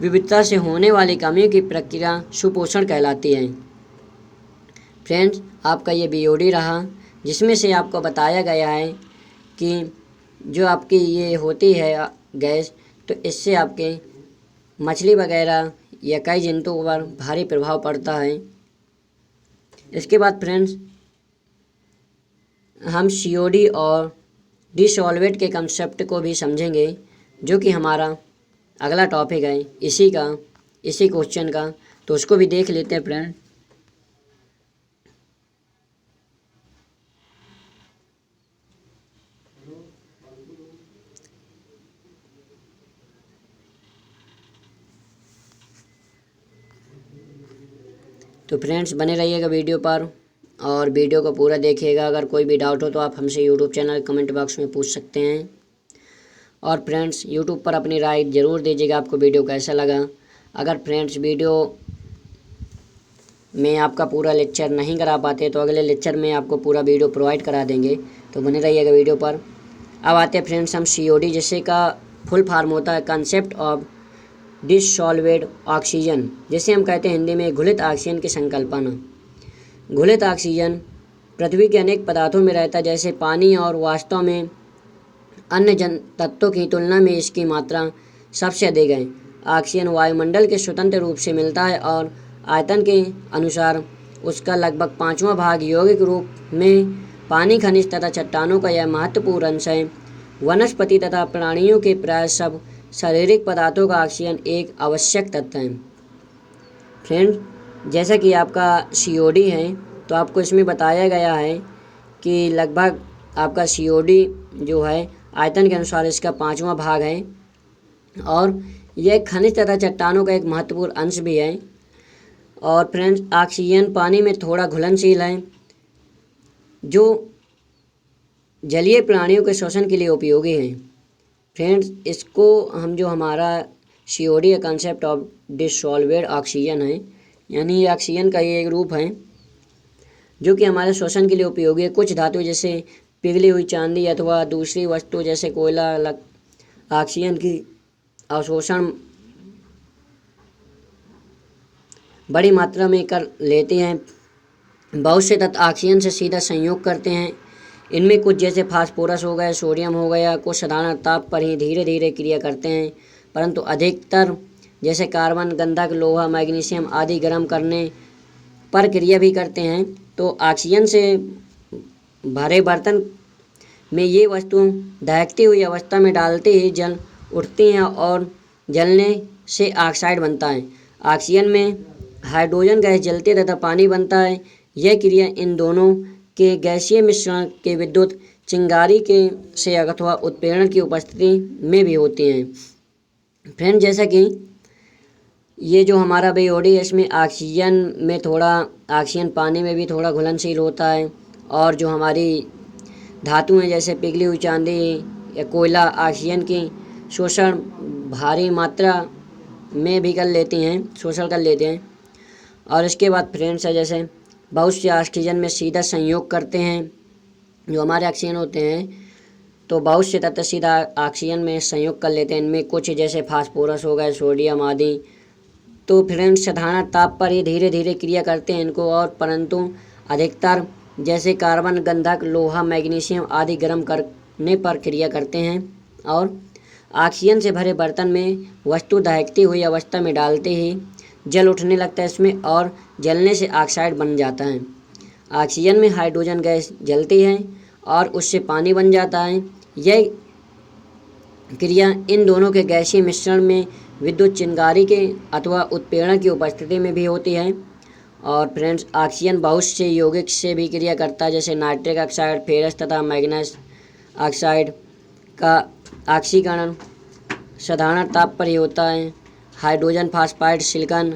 Speaker 1: विविधता से होने वाली कमियों की प्रक्रिया सुपोषण कहलाती है। फ्रेंड्स, आपका ये बीओडी रहा, जिसमें से आपको बताया गया है कि जो आपकी ये होती है गैस, तो इससे आपके मछली वगैरह या कई जंतुओं पर भारी प्रभाव पड़ता है। इसके बाद फ्रेंड्स, हम सीओडी और डिसॉल्वेट के कंसेप्ट को भी समझेंगे, जो कि हमारा अगला टॉपिक है इसी क्वेश्चन का, तो उसको भी देख लेते हैं फ्रेंड। तो फ्रेंड्स, बने रहिएगा वीडियो पर और वीडियो को पूरा देखिएगा। अगर कोई भी डाउट हो तो आप हमसे यूट्यूब चैनल कमेंट बॉक्स में पूछ सकते हैं। और फ्रेंड्स, यूट्यूब पर अपनी राय ज़रूर दीजिएगा, आपको वीडियो कैसा लगा। अगर फ्रेंड्स वीडियो में आपका पूरा लेक्चर नहीं करा पाते तो अगले लेक्चर में आपको पूरा वीडियो प्रोवाइड करा देंगे, तो बने रहिएगा वीडियो पर। अब आते हैं फ्रेंड्स हम सीओडी, जिससे का फुल फॉर्म होता है कंसेप्ट ऑफ डिसॉल्वेड ऑक्सीजन, जिसे हम कहते हैं हिंदी में घुलित ऑक्सीजन की संकल्पना। घुलित ऑक्सीजन पृथ्वी के अनेक पदार्थों में रहता है, जैसे पानी, और वास्तव में अन्य तत्वों की तुलना में इसकी मात्रा सबसे अधिक है। ऑक्सीजन वायुमंडल के स्वतंत्र रूप से मिलता है और आयतन के अनुसार उसका लगभग 5वां भाग यौगिक रूप में पानी, खनिज तथा चट्टानों का यह महत्वपूर्ण अंश है। वनस्पति तथा प्राणियों के प्राय सब शारीरिक पदार्थों का ऑक्सीजन एक आवश्यक तत्व है। फ्रेंड, जैसा कि आपका सीओडी है, तो आपको इसमें बताया गया है कि लगभग आपका सीओडी जो है आयतन के अनुसार इसका 5वां भाग है और यह खनिज तथा चट्टानों का एक महत्वपूर्ण अंश भी है। और फ्रेंड्स, ऑक्सीजन पानी में थोड़ा घुलनशील है, जो जलीय प्राणियों के श्वसन के लिए उपयोगी है। फ्रेंड्स, इसको हम जो हमारा सीओडी या कंसेप्ट ऑफ डिसॉल्वेड ऑक्सीजन है, यानी ऑक्सीजन का ये एक रूप है जो कि हमारे श्वसन के लिए उपयोगी है। कुछ धातु जैसे पिघली हुई चांदी अथवा दूसरी वस्तु जैसे कोयला ऑक्सीजन की अवशोषण बड़ी मात्रा में कर लेते हैं। बहुत से तत्व ऑक्सीजन से सीधा संयोग करते हैं। इनमें कुछ जैसे फास्फोरस हो गया, सोडियम हो गया, कुछ साधारण ताप पर ही धीरे धीरे क्रिया करते हैं, परंतु अधिकतर जैसे कार्बन, गंधक, लोहा, मैग्नीशियम आदि गर्म करने पर क्रिया भी करते हैं। तो ऑक्सीजन से भरे बर्तन में ये वस्तु दहकती हुई अवस्था में डालते ही जल उठती हैं और जलने से ऑक्साइड बनता है। ऑक्सीजन में हाइड्रोजन गैस जलती है तथा पानी बनता है। यह क्रिया इन दोनों के गैसीय मिश्रण के विद्युत चिंगारी के से अथवा उत्प्रेरण की उपस्थिति में भी होती हैं। फ्रेंड, जैसा कि ये जो हमारा बीओडी है, इसमें ऑक्सीजन में थोड़ा ऑक्सीजन पानी में भी थोड़ा घुलनशील होता है और जो हमारी धातु हैं जैसे पिघली हुई चांदी या कोयला ऑक्सीजन की शोषण भारी मात्रा में भी कर लेती हैं, शोषण कर लेते हैं। और इसके बाद फ्रेंड्स है जैसे बहुत से ऑक्सीजन में सीधा संयोग करते हैं। जो हमारे ऑक्सीजन होते हैं तो बहुत से तत्व सीधा ऑक्सीजन में संयोग कर लेते हैं। इनमें कुछ जैसे फास्फोरस हो गए, सोडियम आदि। तो फ्रेंड्स, साधारण ताप पर ही धीरे धीरे क्रिया करते हैं इनको, और परंतु अधिकतर जैसे कार्बन, गंधक, लोहा, मैग्नीशियम आदि गर्म करने पर क्रिया करते हैं। और ऑक्सीजन से भरे बर्तन में वस्तु दहकती हुई अवस्था में डालते ही जल उठने लगता है इसमें और जलने से ऑक्साइड बन जाता है। ऑक्सीजन में हाइड्रोजन गैस जलती है और उससे पानी बन जाता है। यह क्रिया इन दोनों के गैसीय मिश्रण में विद्युत चिंगारी के अथवा उत्प्रेरण की उपस्थिति में भी होती है। और फ्रेंड्स, ऑक्सीजन बहुत से यौगिक से भी क्रिया करता है, जैसे नाइट्रिक ऑक्साइड, फेरस तथा मैग्नीज ऑक्साइड का ऑक्सीकरण साधारण ताप पर ही होता है। हाइड्रोजन फॉस्फाइड, सिलिकॉन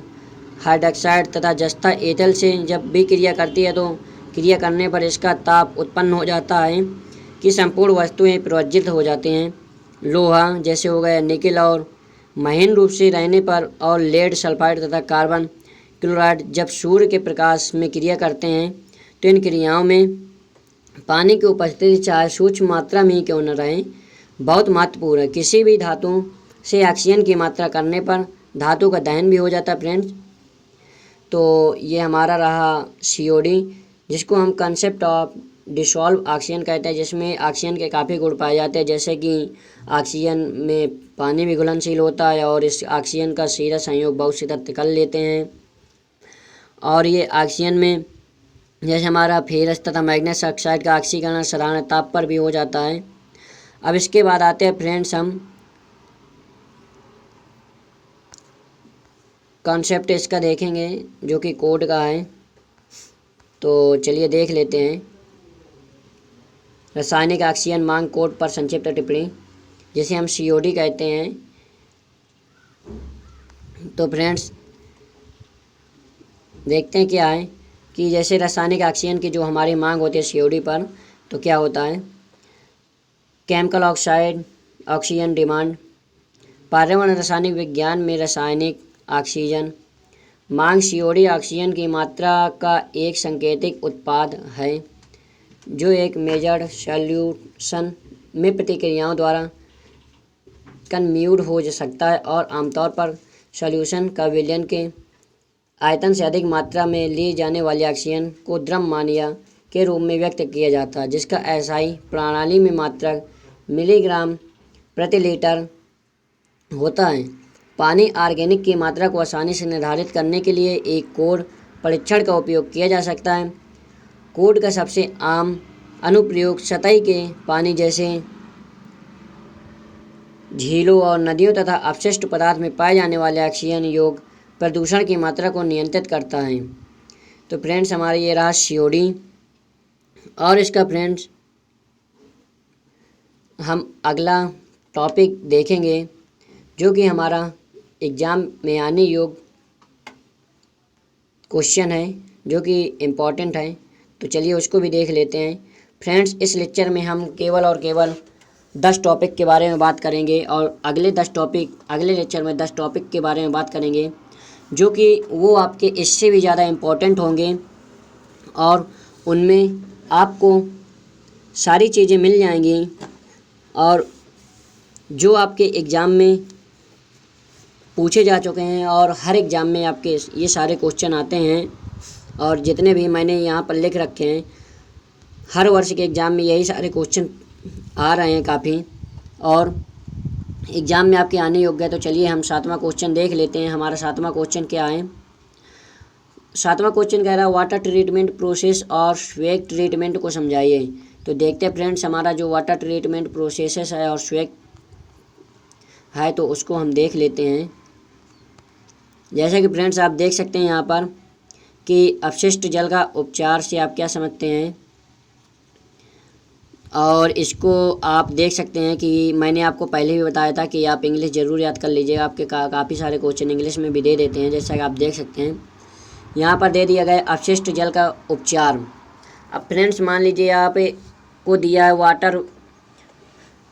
Speaker 1: हाइड्रॉक्साइड तथा जस्ता एथल से जब भी क्रिया करती है तो क्रिया करने पर इसका ताप उत्पन्न हो जाता है कि संपूर्ण वस्तुएं प्रज्वलित हो जाती हैं। लोहा जैसे हो गया निकेल और महीन रूप से रहने पर और लेड सल्फाइड तथा कार्बन क्लोराइड जब सूर्य के प्रकाश में क्रिया करते हैं तो इन क्रियाओं में पानी की उपस्थिति चाहे सूक्ष्म मात्रा में ही क्यों न रहे बहुत महत्वपूर्ण है। किसी भी धातु से ऑक्सीजन की मात्रा करने पर धातु का दहन भी हो जाता है फ्रेंड्स। तो ये हमारा रहा COD, जिसको हम कंसेप्ट ऑफ डिसॉल्व ऑक्सीजन कहते हैं, जिसमें ऑक्सीजन के काफ़ी गुण पाए जाते हैं, जैसे कि ऑक्सीजन में पानी भी घुलनशील होता है और इस ऑक्सीजन का सीधा संयोग बहुत से तत्व कर लेते हैं। और ये ऑक्सीजन में जैसे हमारा फेरस तथा मैग्नीज ऑक्साइड का ऑक्सीकरण साधारण ताप पर भी हो जाता है। अब इसके बाद आते हैं फ्रेंड्स हम कॉन्सेप्ट इसका देखेंगे जो कि कोड का है। तो चलिए देख लेते हैं। रासायनिक ऑक्सीजन मांग कोड पर संक्षिप्त टिप्पणी, जिसे हम COD कहते हैं। तो फ्रेंड्स देखते हैं क्या है कि जैसे रासायनिक ऑक्सीजन की जो हमारी मांग होती है COD पर, तो क्या होता है। केमिकल ऑक्साइड ऑक्सीजन डिमांड, पर्यावरण रासायनिक विज्ञान में रासायनिक ऑक्सीजन मांग COD ऑक्सीजन की मात्रा का एक सांकेतिक उत्पाद है जो एक मेजर्ड सॉल्यूशन में प्रतिक्रियाओं द्वारा कन्व्यूड हो सकता है और आमतौर पर सॉल्यूशन का विलयन के आयतन से अधिक मात्रा में ली जाने वाली ऑक्सीजन को द्रव्यमानिया के रूप में व्यक्त किया जाता है, जिसका SI प्रणाली में मात्रक मिलीग्राम प्रति लीटर होता है। पानी ऑर्गेनिक की मात्रा को आसानी से निर्धारित करने के लिए एक कोड परीक्षण का उपयोग किया जा सकता है। कोड का सबसे आम अनुप्रयोग सतही के पानी जैसे झीलों और नदियों तथा अपशिष्ट पदार्थ में पाए जाने वाले ऑक्सीजन योग प्रदूषण की मात्रा को नियंत्रित करता है। तो फ्रेंड्स हमारा ये रहा COD। और इसका फ्रेंड्स हम अगला टॉपिक देखेंगे जो कि हमारा एग्ज़ाम में आने योग्य क्वेश्चन है, जो कि इम्पॉर्टेंट है। तो चलिए उसको भी देख लेते हैं। फ्रेंड्स इस लेक्चर में हम केवल और केवल 10 टॉपिक के बारे में बात करेंगे और अगले लेक्चर में 10 टॉपिक के बारे में बात करेंगे जो कि वो आपके इससे भी ज़्यादा इम्पोर्टेंट होंगे और उनमें आपको सारी चीज़ें मिल जाएंगी और जो आपके एग्ज़ाम में पूछे जा चुके हैं और हर एग्ज़ाम में आपके ये सारे क्वेश्चन आते हैं। और जितने भी मैंने यहाँ पर लिख रखे हैं हर वर्ष के एग्ज़ाम में यही सारे क्वेश्चन आ रहे हैं काफ़ी और एग्ज़ाम में आपके आने योग्य है। तो चलिए हम 7वां क्वेश्चन देख लेते हैं। हमारा 7वां क्वेश्चन क्या है। 7वां क्वेश्चन कह रहा है वाटर ट्रीटमेंट प्रोसेस और स्वेग ट्रीटमेंट को समझाइए। तो देखते हैं फ्रेंड्स हमारा जो वाटर ट्रीटमेंट प्रोसेस है और स्वेग है तो उसको हम देख लेते हैं। जैसे कि फ्रेंड्स आप देख सकते हैं यहाँ पर कि अपशिष्ट जल का उपचार से आप क्या समझते हैं और इसको आप देख सकते हैं कि मैंने आपको पहले भी बताया था कि आप इंग्लिश ज़रूर याद कर लीजिएगा। आपके काफ़ी सारे क्वेश्चन इंग्लिश में भी दे देते हैं, जैसा कि आप देख सकते हैं यहाँ पर दे दिया गया अपशिष्ट जल का उपचार। अब फ्रेंड्स मान लीजिए आप को दिया है वाटर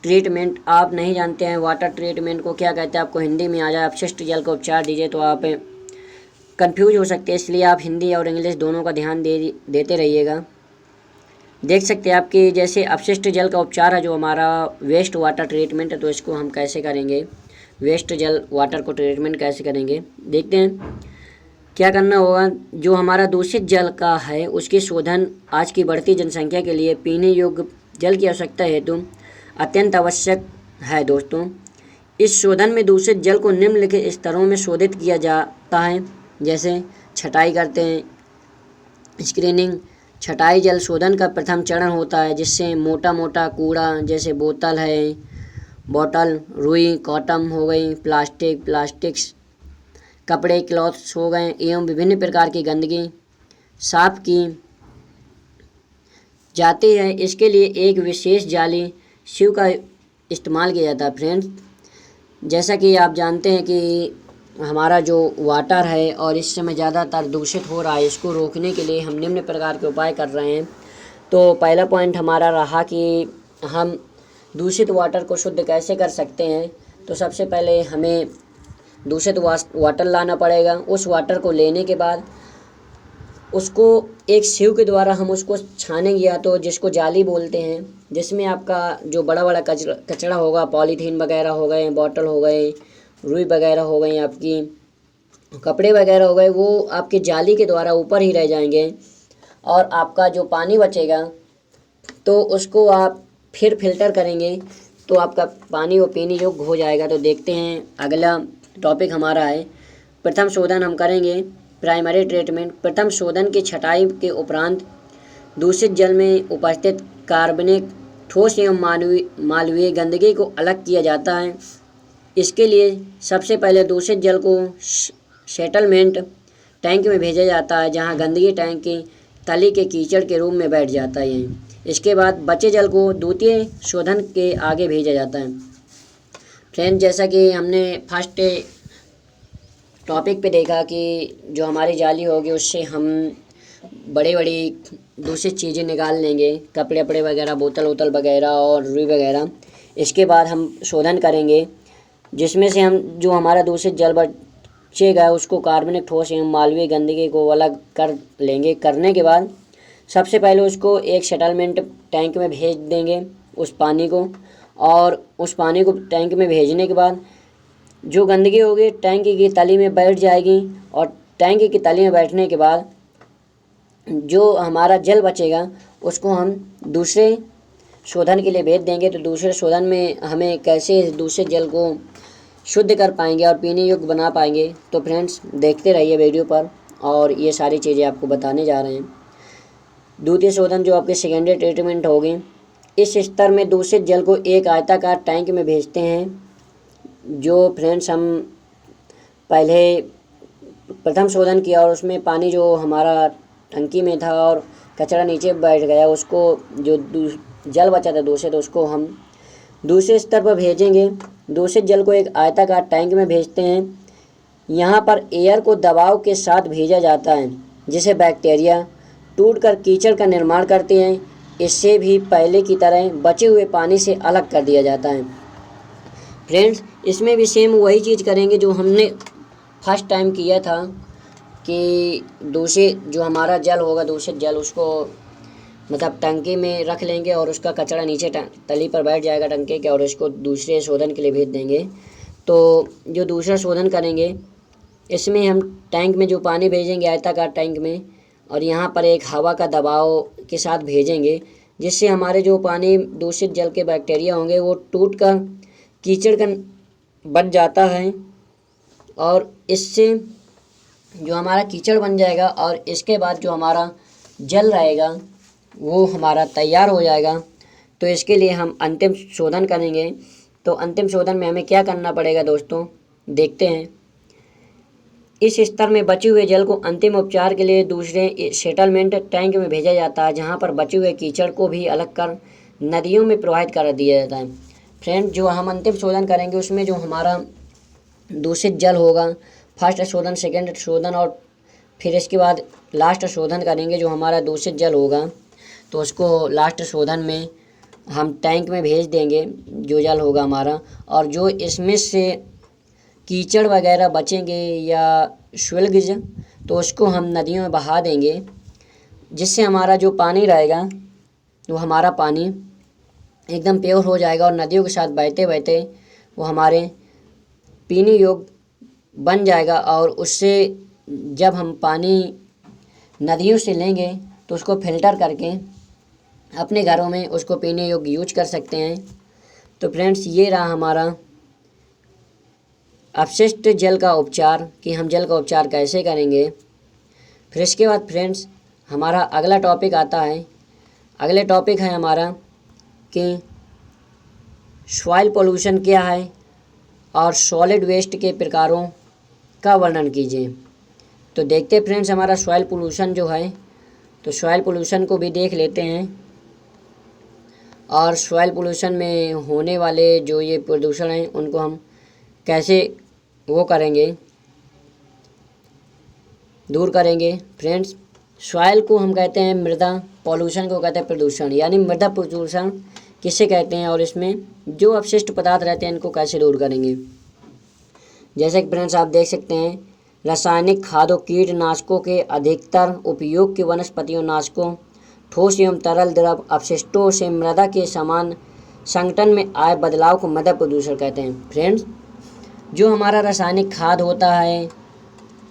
Speaker 1: ट्रीटमेंट, आप नहीं जानते हैं वाटर ट्रीटमेंट को क्या कहते हैं, आपको हिंदी में आ जाए अपशिष्ट जल का उपचार दीजिए तो आप कंफ्यूज हो सकते हैं। इसलिए आप हिंदी और इंग्लिश दोनों का ध्यान देते रहिएगा। देख सकते हैं आपके जैसे अपशिष्ट जल का उपचार है जो हमारा वेस्ट वाटर ट्रीटमेंट है, तो इसको हम कैसे करेंगे, वेस्ट जल वाटर को ट्रीटमेंट कैसे करेंगे देखते हैं। क्या करना होगा, जो हमारा दूषित जल का है उसके शोधन आज की बढ़ती जनसंख्या के लिए पीने योग्य जल की आवश्यकता हेतु अत्यंत आवश्यक है दोस्तों। इस शोधन में दूषित जल को निम्नलिखित स्तरों में शोधित किया जाता है, जैसे छटाई करते हैं, स्क्रीनिंग। छटाई जल शोधन का प्रथम चरण होता है, जिससे मोटा मोटा कूड़ा जैसे बोतल, रुई, कॉटन हो गई, प्लास्टिक्स, कपड़े, क्लॉथ्स हो गए एवं विभिन्न प्रकार की गंदगी साफ की जाती है। इसके लिए एक विशेष जाली सीव का इस्तेमाल किया जाता है। फ्रेंड्स, जैसा कि आप जानते हैं कि हमारा जो वाटर है और इस समय ज़्यादातर दूषित हो रहा है, इसको रोकने के लिए हम निम्न प्रकार के उपाय कर रहे हैं। तो पहला पॉइंट हमारा रहा कि हम दूषित वाटर को शुद्ध कैसे कर सकते हैं। तो सबसे पहले हमें दूषित वाटर लाना पड़ेगा। उस वाटर को लेने के बाद उसको एक सीव के द्वारा हम उसको छानेंगे, या तो जिसको जाली बोलते हैं, जिसमें आपका जो बड़ा बड़ा कचरा होगा, पॉलीथीन वगैरह हो गए, बॉटल हो गए, रुई वगैरह हो गई, आपकी कपड़े वगैरह हो गए, वो आपके जाली के द्वारा ऊपर ही रह जाएंगे। और आपका जो पानी बचेगा तो उसको आप फिर फिल्टर करेंगे तो आपका पानी वो पीने योग्य हो जाएगा। तो देखते हैं अगला टॉपिक हमारा है प्रथम शोधन हम करेंगे। Primary treatment. प्रथम शोधन की छटाई के उपरांत दूषित जल में उपस्थित कार्बनिक ठोस एवं मालवीय गंदगी को अलग किया जाता है। इसके लिए सबसे पहले दूषित जल को सेटलमेंट टैंक में भेजा जाता है, जहां गंदगी टैंक की तली के कीचड़ के रूप में बैठ जाता है। इसके बाद बचे जल को द्वितीय शोधन के आगे भेजा जाता है। फ्रेंड, जैसा कि हमने फर्स्ट टॉपिक पे देखा कि जो हमारी जाली होगी उससे हम बड़ी बड़ी दूषित चीज़ें निकाल लेंगे, कपड़े वगैरह, बोतल वगैरह और रुई वगैरह। इसके बाद हम शोधन करेंगे, जिसमें से हम जो हमारा दूषित जल बचेगा उसको कार्बनिक ठोस एवं मालवीय गंदगी को अलग कर लेंगे। करने के बाद सबसे पहले उसको एक सेटलमेंट टैंक में भेज देंगे उस पानी को, और उस पानी को टैंक में भेजने के बाद जो गंदगी होगी टैंक की तली में बैठ जाएगी, और टैंक की तली में बैठने के बाद जो हमारा जल बचेगा उसको हम दूसरे शोधन के लिए भेज देंगे। तो दूसरे शोधन में हमें कैसे दूषित जल को शुद्ध कर पाएंगे और पीने योग्य बना पाएंगे, तो फ्रेंड्स देखते रहिए वीडियो पर, और ये सारी चीज़ें आपको बताने जा रहे हैं। द्वितीय शोधन जो आपके सेकेंडरी ट्रीटमेंट होगी, इस स्तर में दूषित जल को एक आयताकार टैंक में भेजते हैं। जो फ्रेंड्स हम पहले प्रथम शोधन किया और उसमें पानी जो हमारा टंकी में था और कचरा नीचे बैठ गया, उसको जो जल बचा था दूषित, उसको हम दूसरे स्तर पर भेजेंगे। दूषित जल को एक आयताकार टैंक में भेजते हैं। यहाँ पर एयर को दबाव के साथ भेजा जाता है, जिसे बैक्टीरिया टूटकर कीचड़ का निर्माण करते हैं। इससे भी पहले की तरह बचे हुए पानी से अलग कर दिया जाता है। फ्रेंड्स, इसमें भी सेम वही चीज़ करेंगे जो हमने फर्स्ट टाइम किया था कि दूषित जो हमारा जल होगा, दूषित जल, उसको मतलब टंकी में रख लेंगे और उसका कचरा नीचे तली पर बैठ जाएगा टंकी के, और इसको दूसरे शोधन के लिए भेज देंगे। तो जो दूसरा शोधन करेंगे, इसमें हम टैंक में जो पानी भेजेंगे आयताकार टैंक में, और यहाँ पर एक हवा का दबाव के साथ भेजेंगे, जिससे हमारे जो पानी दूषित जल के बैक्टीरिया होंगे वो टूट कर कीचड़ का बन जाता है, और इससे जो हमारा कीचड़ बन जाएगा, और इसके बाद जो हमारा जल रहेगा वो हमारा तैयार हो जाएगा। तो इसके लिए हम अंतिम शोधन करेंगे। तो अंतिम शोधन में हमें क्या करना पड़ेगा दोस्तों, देखते हैं। इस स्तर में बचे हुए जल को अंतिम उपचार के लिए दूसरे सेटलमेंट टैंक में भेजा जाता है, जहां पर बचे हुए कीचड़ को भी अलग कर नदियों में प्रवाहित कर दिया जाता है। फ्रेंड, जो हम अंतिम शोधन करेंगे उसमें जो हमारा दूषित जल होगा, फर्स्ट शोधन, सेकेंड शोधन, और फिर इसके बाद लास्ट शोधन करेंगे। जो हमारा दूषित जल होगा तो उसको लास्ट शोधन में हम टैंक में भेज देंगे जो जल होगा हमारा, और जो इसमें से कीचड़ वगैरह बचेंगे या श्वेलगिज, तो उसको हम नदियों में बहा देंगे, जिससे हमारा जो पानी रहेगा वो हमारा पानी एकदम प्योर हो जाएगा, और नदियों के साथ बहते बहते वो हमारे पीने योग्य बन जाएगा। और उससे जब हम पानी नदियों से लेंगे तो उसको फ़िल्टर करके अपने घरों में उसको पीने योग्य यूज कर सकते हैं। तो फ्रेंड्स, ये रहा हमारा अपशिष्ट जल का उपचार, कि हम जल का उपचार कैसे करेंगे। फिर इसके बाद फ्रेंड्स हमारा अगला टॉपिक आता है। अगले टॉपिक है हमारा कि सॉइल पोल्यूशन क्या है और सॉलिड वेस्ट के प्रकारों का वर्णन कीजिए। तो देखते हैं फ्रेंड्स हमारा सॉइल पोल्यूशन जो है, तो सॉइल पोल्यूशन को भी देख लेते हैं। और सॉइल पोल्यूशन में होने वाले जो ये प्रदूषण हैं उनको हम कैसे वो करेंगे, दूर करेंगे। फ्रेंड्स सॉइल को हम कहते हैं मृदा, पॉल्यूशन को कहते हैं प्रदूषण, यानी मृदा प्रदूषण किसे कहते हैं और इसमें जो अपशिष्ट पदार्थ रहते हैं इनको कैसे दूर करेंगे। जैसे कि फ्रेंड्स आप देख सकते हैं, रासायनिक खादों, कीटनाशकों के अधिकतर उपयोग के वनस्पतियों नाशकों, ठोस एवं तरल द्रव अपशिष्टों से मृदा के समान संगठन में आए बदलाव को मृदा प्रदूषण कहते हैं। फ्रेंड्स जो हमारा रासायनिक खाद होता है,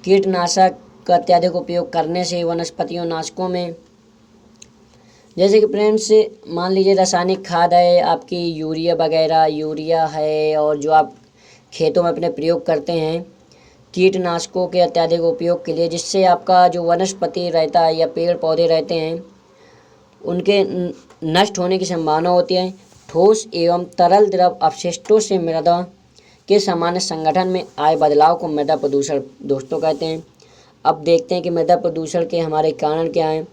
Speaker 1: कीटनाशक का अत्यधिक उपयोग करने से वनस्पतियों नाशकों में, जैसे कि फ्रेंड्स मान लीजिए रासायनिक खाद है आपकी यूरिया वगैरह, यूरिया है, और जो आप खेतों में अपने प्रयोग करते हैं कीटनाशकों के अत्यधिक उपयोग के लिए, जिससे आपका जो वनस्पति रहता है या पेड़ पौधे रहते हैं उनके नष्ट होने की संभावना होती है। ठोस एवं तरल द्रव अपशिष्टों से मृदा के सामान्य संगठन में आए बदलाव को मृदा प्रदूषण दोस्तों कहते हैं। अब देखते हैं कि मृदा प्रदूषण के हमारे कारण क्या हैं।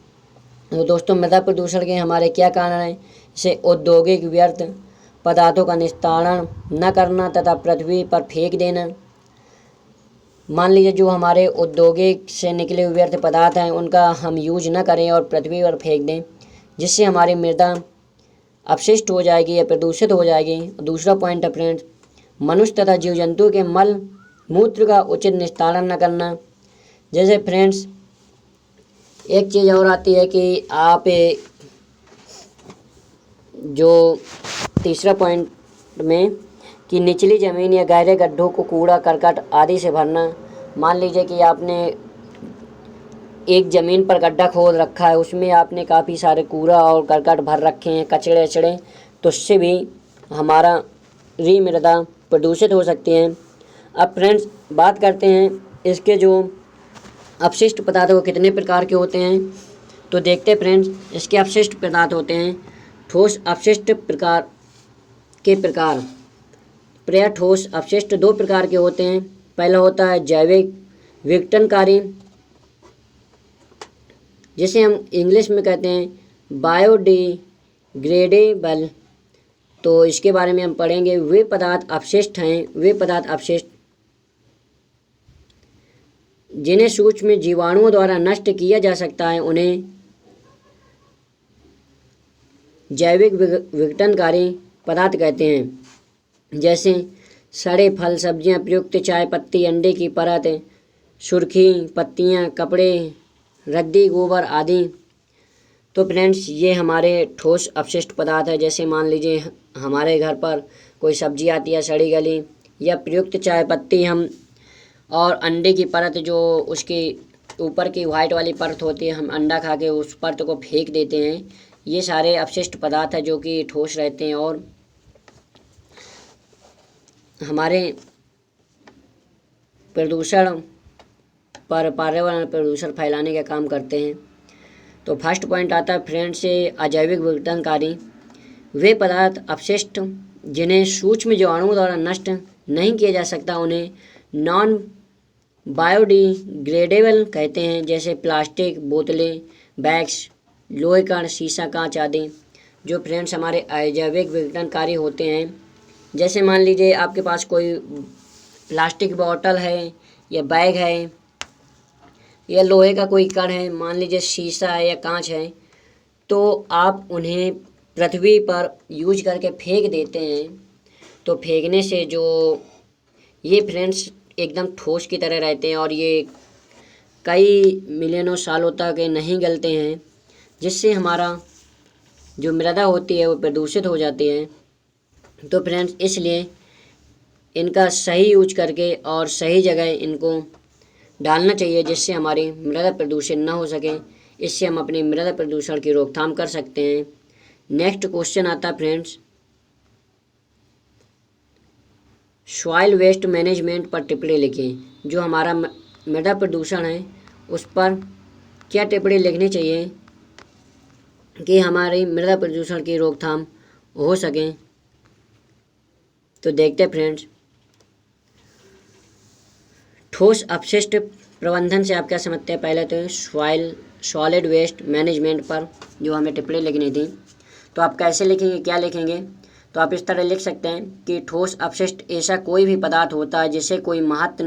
Speaker 1: तो दोस्तों मृदा प्रदूषण के हमारे क्या कारण हैं, जैसे औद्योगिक व्यर्थ पदार्थों का निस्तारण न करना तथा पृथ्वी पर फेंक देना। मान लीजिए जो हमारे औद्योगिक से निकले हुए व्यर्थ पदार्थ हैं उनका हम यूज न करें और पृथ्वी पर फेंक दें, जिससे हमारी मृदा अपशिष्ट हो जाएगी या प्रदूषित हो जाएगी। दूसरा पॉइंट है फ्रेंड्स, मनुष्य तथा जीव जंतु के मल मूत्र का उचित निस्तारण न करना। जैसे फ्रेंड्स एक चीज़ और आती है कि आप जो तीसरा पॉइंट में कि निचली ज़मीन या गहरे गड्ढों को कूड़ा करकट आदि से भरना। मान लीजिए कि आपने एक ज़मीन पर गड्ढा खोद रखा है, उसमें आपने काफ़ी सारे कूड़ा और करकट भर रखे हैं, कचड़े अचड़े, तो उससे भी हमारा मृदा प्रदूषित हो सकती है। अब फ्रेंड्स बात करते हैं इसके जो अपशिष्ट पदार्थ वो कितने प्रकार के होते हैं। तो देखते हैं फ्रेंड्स इसके अपशिष्ट पदार्थ होते हैं। ठोस अपशिष्ट प्रकार के प्रकार, प्रायः ठोस अपशिष्ट दो प्रकार के होते हैं। पहला होता है जैविक विघटनकारी, जिसे हम इंग्लिश में कहते हैं बायोडिग्रेडेबल। तो इसके बारे में हम पढ़ेंगे। वे पदार्थ अपशिष्ट हैं, वे पदार्थ अपशिष्ट जिन्हें सूक्ष्म जीवाणुओं द्वारा नष्ट किया जा सकता है उन्हें जैविक विघटनकारी पदार्थ कहते हैं। जैसे सड़े फल, सब्जियां, प्रयुक्त चाय पत्ती, अंडे की परत, सुर्खी पत्तियां, कपड़े, रद्दी, गोबर आदि। तो फ्रेंड्स ये हमारे ठोस अपशिष्ट पदार्थ है। जैसे मान लीजिए हमारे घर पर कोई सब्जी आती है सड़ी गली, या प्रयुक्त चाय पत्ती हम और अंडे की परत, जो उसकी ऊपर की वाइट वाली परत होती है, हम अंडा खा के उस परत को फेंक देते हैं। ये सारे अपशिष्ट पदार्थ है जो कि ठोस रहते हैं और हमारे प्रदूषण पर, पर्यावरण प्रदूषण फैलाने का काम करते हैं। तो फर्स्ट पॉइंट आता है फ्रेंड्स से अजैविक विघटनकारी। वे पदार्थ अपशिष्ट जिन्हें सूक्ष्म जीवाणुओं द्वारा नष्ट नहीं किया जा सकता उन्हें नॉन बायोडिग्रेडेबल कहते हैं। जैसे प्लास्टिक, बोतलें, बैग्स, लोहे का शीशा, कांच आदि। जो फ्रेंड्स हमारे अजैविक विघटनकारी होते हैं, जैसे मान लीजिए आपके पास कोई प्लास्टिक बॉटल है या बैग है या लोहे का कोई कण है, मान लीजिए शीशा है या कांच है, तो आप उन्हें पृथ्वी पर यूज करके फेंक देते हैं। तो फेंकने से जो ये फ्रेंड्स एकदम ठोस की तरह रहते हैं और ये कई मिलियनों सालों तक नहीं गलते हैं, जिससे हमारा जो मृदा होती है वो प्रदूषित हो जाती है। तो फ्रेंड्स इसलिए इनका सही यूज करके और सही जगह इनको डालना चाहिए, जिससे हमारी मृदा प्रदूषण ना हो सके। इससे हम अपनी मृदा प्रदूषण की रोकथाम कर सकते हैं। नेक्स्ट क्वेश्चन आता है फ्रेंड्स, सॉइल वेस्ट मैनेजमेंट पर टिप्पणी लिखें। जो हमारा मृदा प्रदूषण है उस पर क्या टिप्पणी लिखनी चाहिए कि हमारी मृदा प्रदूषण की रोकथाम हो सके। तो देखते हैं फ्रेंड्स, ठोस अपशिष्ट प्रबंधन से आप क्या समझते हैं। पहले तो सॉलिड वेस्ट मैनेजमेंट पर जो हमें टिप्पणी लिखनी थी, तो आप कैसे लिखेंगे, क्या लिखेंगे। तो आप इस तरह लिख सकते हैं कि ठोस अपशिष्ट ऐसा कोई भी पदार्थ होता है जिसे कोई महत्व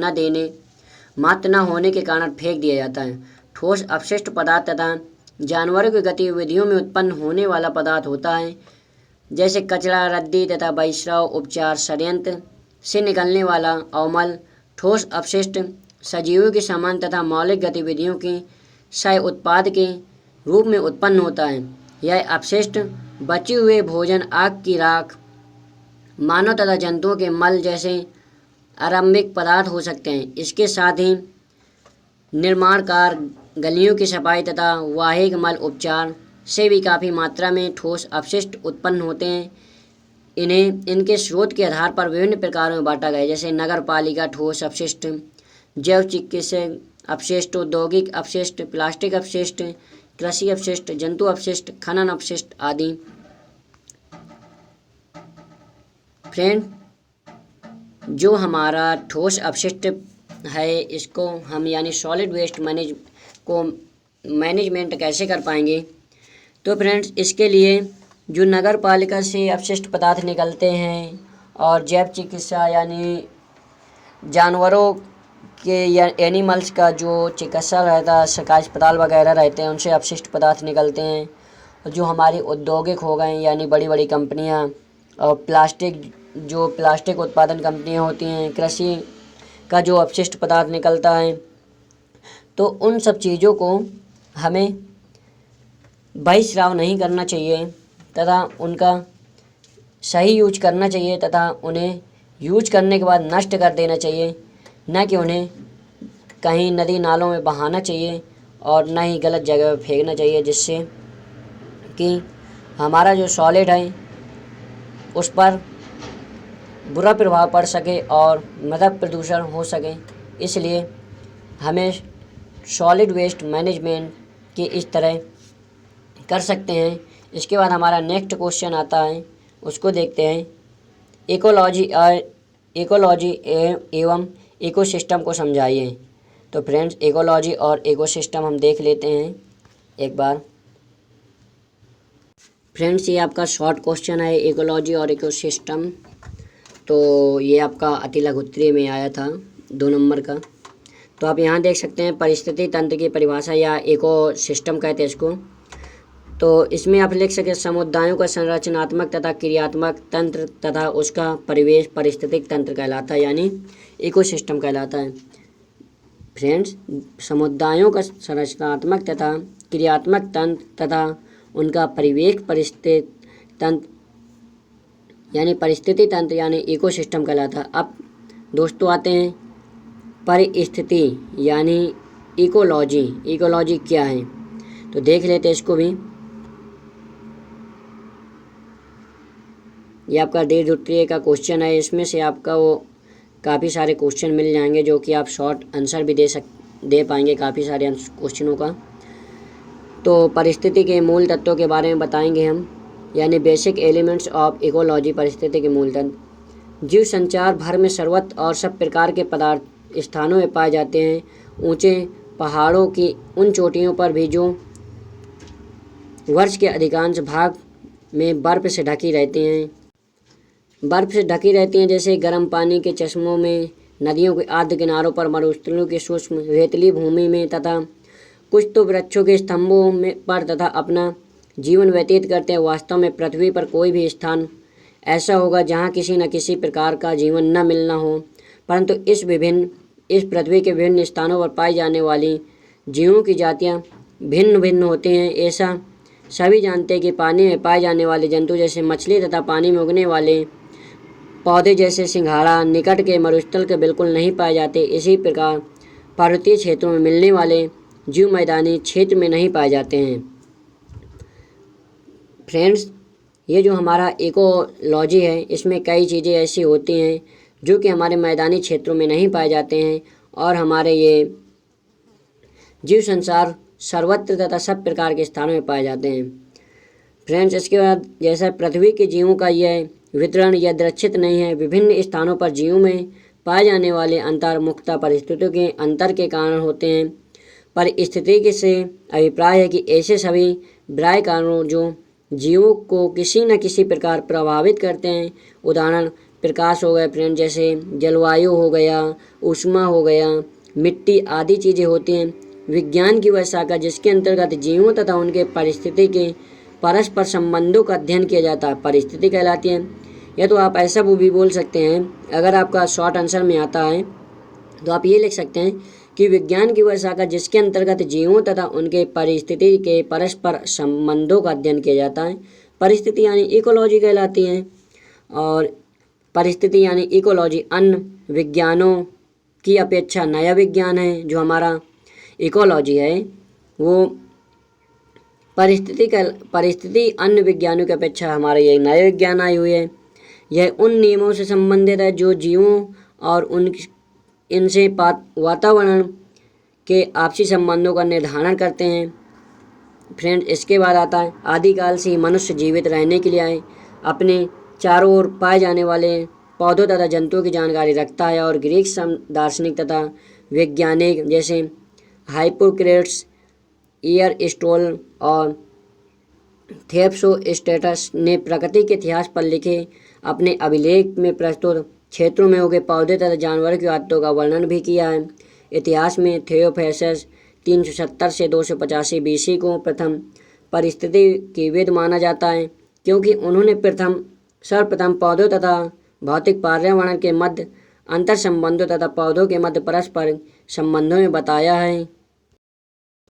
Speaker 1: न होने के कारण फेंक दिया जाता है। ठोस अपशिष्ट पदार्थ तथा जानवरों की गतिविधियों में उत्पन्न होने वाला पदार्थ होता है, जैसे कचरा, रद्दी तथा बहिस्राव उपचार संयंत्र से निकलने वाला अवमल। ठोस अपशिष्ट सजीवों के समान तथा मौलिक गतिविधियों की सह उत्पाद के रूप में उत्पन्न होता है। यह अपशिष्ट बचे हुए भोजन, आग की राख, मानव तथा जंतुओं के मल जैसे आरंभिक पदार्थ हो सकते हैं। इसके साथ ही निर्माण कार्य, गलियों की सफाई तथा वाहिक मल उपचार से भी काफ़ी मात्रा में ठोस अपशिष्ट उत्पन्न होते हैं। इनके स्रोत के आधार पर विभिन्न प्रकारों में बांटा गया है, जैसे नगर पालिका ठोस अपशिष्ट, जैव चिकित्सक अपशिष्ट, औद्योगिक अपशिष्ट, प्लास्टिक अपशिष्ट, कृषि अपशिष्ट, जंतु अपशिष्ट, खनन अपशिष्ट आदि। फ्रेंड, जो हमारा ठोस अपशिष्ट है इसको हम यानी सॉलिड वेस्ट मैनेजमेंट कैसे कर पाएंगे। तो फ्रेंड्स, इसके लिए जो नगर पालिका से अपशिष्ट पदार्थ निकलते हैं और जैव चिकित्सा यानी जानवरों के या एनिमल्स का जो चिकित्सा रहता है, सरकारी अस्पताल वगैरह रहते हैं, उनसे अपशिष्ट पदार्थ निकलते हैं। और जो हमारी औद्योगिक हो गए यानी बड़ी बड़ी कंपनियां, और प्लास्टिक उत्पादन कंपनियां होती हैं, कृषि का जो अपशिष्ट पदार्थ निकलता है, तो उन सब चीज़ों को हमें बहिस्राव नहीं करना चाहिए तथा उनका सही यूज करना चाहिए तथा उन्हें यूज करने के बाद नष्ट कर देना चाहिए, न कि उन्हें कहीं नदी नालों में बहाना चाहिए और न ही गलत जगह पर फेंकना चाहिए, जिससे कि हमारा जो सॉलिड है उस पर बुरा प्रभाव पड़ सके और मृदा प्रदूषण हो सके। इसलिए हमें सॉलिड वेस्ट मैनेजमेंट की इस तरह कर सकते हैं। इसके बाद हमारा नेक्स्ट क्वेश्चन आता है, उसको देखते हैं। इकोलॉजी एवं इकोसिस्टम को समझाइए। तो फ्रेंड्स, इकोलॉजी और इकोसिस्टम हम देख लेते हैं एक बार। फ्रेंड्स, ये आपका शॉर्ट क्वेश्चन है, इकोलॉजी और इकोसिस्टम। तो ये आपका अति लघु उत्तरीय में आया था 2 नंबर का। तो आप यहाँ देख सकते हैं परिस्थिति तंत्र की परिभाषा या इकोसिस्टम कहते हैं इसको। तो इसमें आप लिख सकें समुदायों का संरचनात्मक तथा क्रियात्मक तंत्र तथा उसका परिवेश पारिस्थितिक तंत्र कहलाता है, यानी इकोसिस्टम कहलाता है। फ्रेंड्स, समुदायों का संरचनात्मक तथा क्रियात्मक तंत्र तथा उनका परिवेश परिस्थिति तंत्र यानी इकोसिस्टम कहलाता है। अब दोस्तों आते हैं परिस्थिति यानी इकोलॉजी। इकोलॉजी क्या है तो देख लेते हैं इसको भी। ये आपका दीर्घ उत्तरीय का क्वेश्चन है। इसमें से आपका वो काफ़ी सारे क्वेश्चन मिल जाएंगे जो कि आप शॉर्ट आंसर भी दे पाएंगे काफ़ी सारे क्वेश्चनों का। तो परिस्थिति के मूल तत्वों के बारे में बताएंगे हम, यानी बेसिक एलिमेंट्स ऑफ इकोलॉजी। परिस्थिति के मूल तत्व जीव संचार भर में सर्वत्र और सब प्रकार के पदार्थ स्थानों में पाए जाते हैं। ऊंचे पहाड़ों की उन चोटियों पर भी जो वर्ष के अधिकांश भाग में बर्फ़ से ढकी रहती हैं, जैसे गर्म पानी के चश्मों में, नदियों के आर्द्र किनारों पर, मरुस्थलों की सूक्ष्म रेतीली भूमि में तथा कुछ तो वृक्षों के स्तंभों में पर तथा अपना जीवन व्यतीत करते हैं। वास्तव में पृथ्वी पर कोई भी स्थान ऐसा होगा जहाँ किसी न किसी प्रकार का जीवन न मिलना हो, परंतु इस पृथ्वी के विभिन्न स्थानों पर पाई जाने वाली जीवों की जातियाँ भिन्न भिन्न होती हैं। ऐसा सभी जानते हैं कि पानी में पाए जाने वाले जंतु जैसे मछली तथा पानी में उगने वाले पौधे जैसे सिंघाड़ा निकट के मरुस्थल के बिल्कुल नहीं पाए जाते। इसी प्रकार पर्वतीय क्षेत्रों में मिलने वाले जीव मैदानी क्षेत्र में नहीं पाए जाते हैं। फ्रेंड्स, ये जो हमारा इकोलॉजी है इसमें कई चीज़ें ऐसी होती हैं जो कि हमारे मैदानी क्षेत्रों में नहीं पाए जाते हैं, और हमारे ये जीव संसार सर्वत्र तथा सब प्रकार के स्थानों में पाए जाते हैं। फ्रेंड्स, इसके बाद जैसा पृथ्वी के जीवों का यह वितरण यादृच्छिक नहीं है। विभिन्न स्थानों पर जीवों में पाए जाने वाले अंतर मुख्यतः परिस्थितियों के अंतर के कारण होते हैं। परिस्थिति से अभिप्राय है कि ऐसे सभी बाह्य कारणों जो जीवों को किसी न किसी प्रकार प्रभावित करते हैं, उदाहरण प्रकाश हो गए फ्रेंड, जैसे जलवायु हो गया, ऊष्मा हो गया, मिट्टी आदि चीज़ें होती हैं। विज्ञान की वह शाखा जिसके अंतर्गत जीवों तथा उनके परिस्थिति के परस्पर संबंधों का अध्ययन किया जाता है, परिस्थिति कहलाती है। या तो आप ऐसा भी बोल सकते हैं, अगर आपका शॉर्ट आंसर में आता है तो आप ये लिख सकते हैं कि विज्ञान की वह शाखा जिसके अंतर्गत जीवों तथा उनके परिस्थिति के परस्पर संबंधों का अध्ययन किया जाता है, परिस्थिति यानी इकोलॉजी कहलाती है। और परिस्थिति यानी इकोलॉजी अन्य विज्ञानों की अपेक्षा नया विज्ञान है। जो हमारा इकोलॉजी है वो परिस्थिति अन्य विज्ञानों की अपेक्षा हमारे ये नए विज्ञान आई हुई है। यह उन नियमों से संबंधित है जो जीवों और इनसे वातावरण के आपसी संबंधों का निर्धारण करते हैं। फ्रेंड्स, इसके बाद आता है आदिकाल से ही मनुष्य जीवित रहने के लिए आए, अपने चारों ओर पाए जाने वाले पौधों तथा जंतुओं की जानकारी रखता है। और ग्रीक दार्शनिक तथा वैज्ञानिक जैसे हाइपोक्रेट्स, एरिस्टोटल और थेओफ्रास्टस ने प्रकृति के इतिहास पर लिखे अपने अभिलेख में प्रस्तुत क्षेत्रों में उगे पौधे तथा जानवरों की आदतों का वर्णन भी किया है। इतिहास में थेओफ्रास्टस 370 से 285 BC को प्रथम परिस्थितिविद माना जाता है, क्योंकि उन्होंने सर्वप्रथम पौधों तथा भौतिक पर्यावरण के मध्य अंतर संबंधों तथा पौधों के मध्य परस्पर संबंधों में बताया है।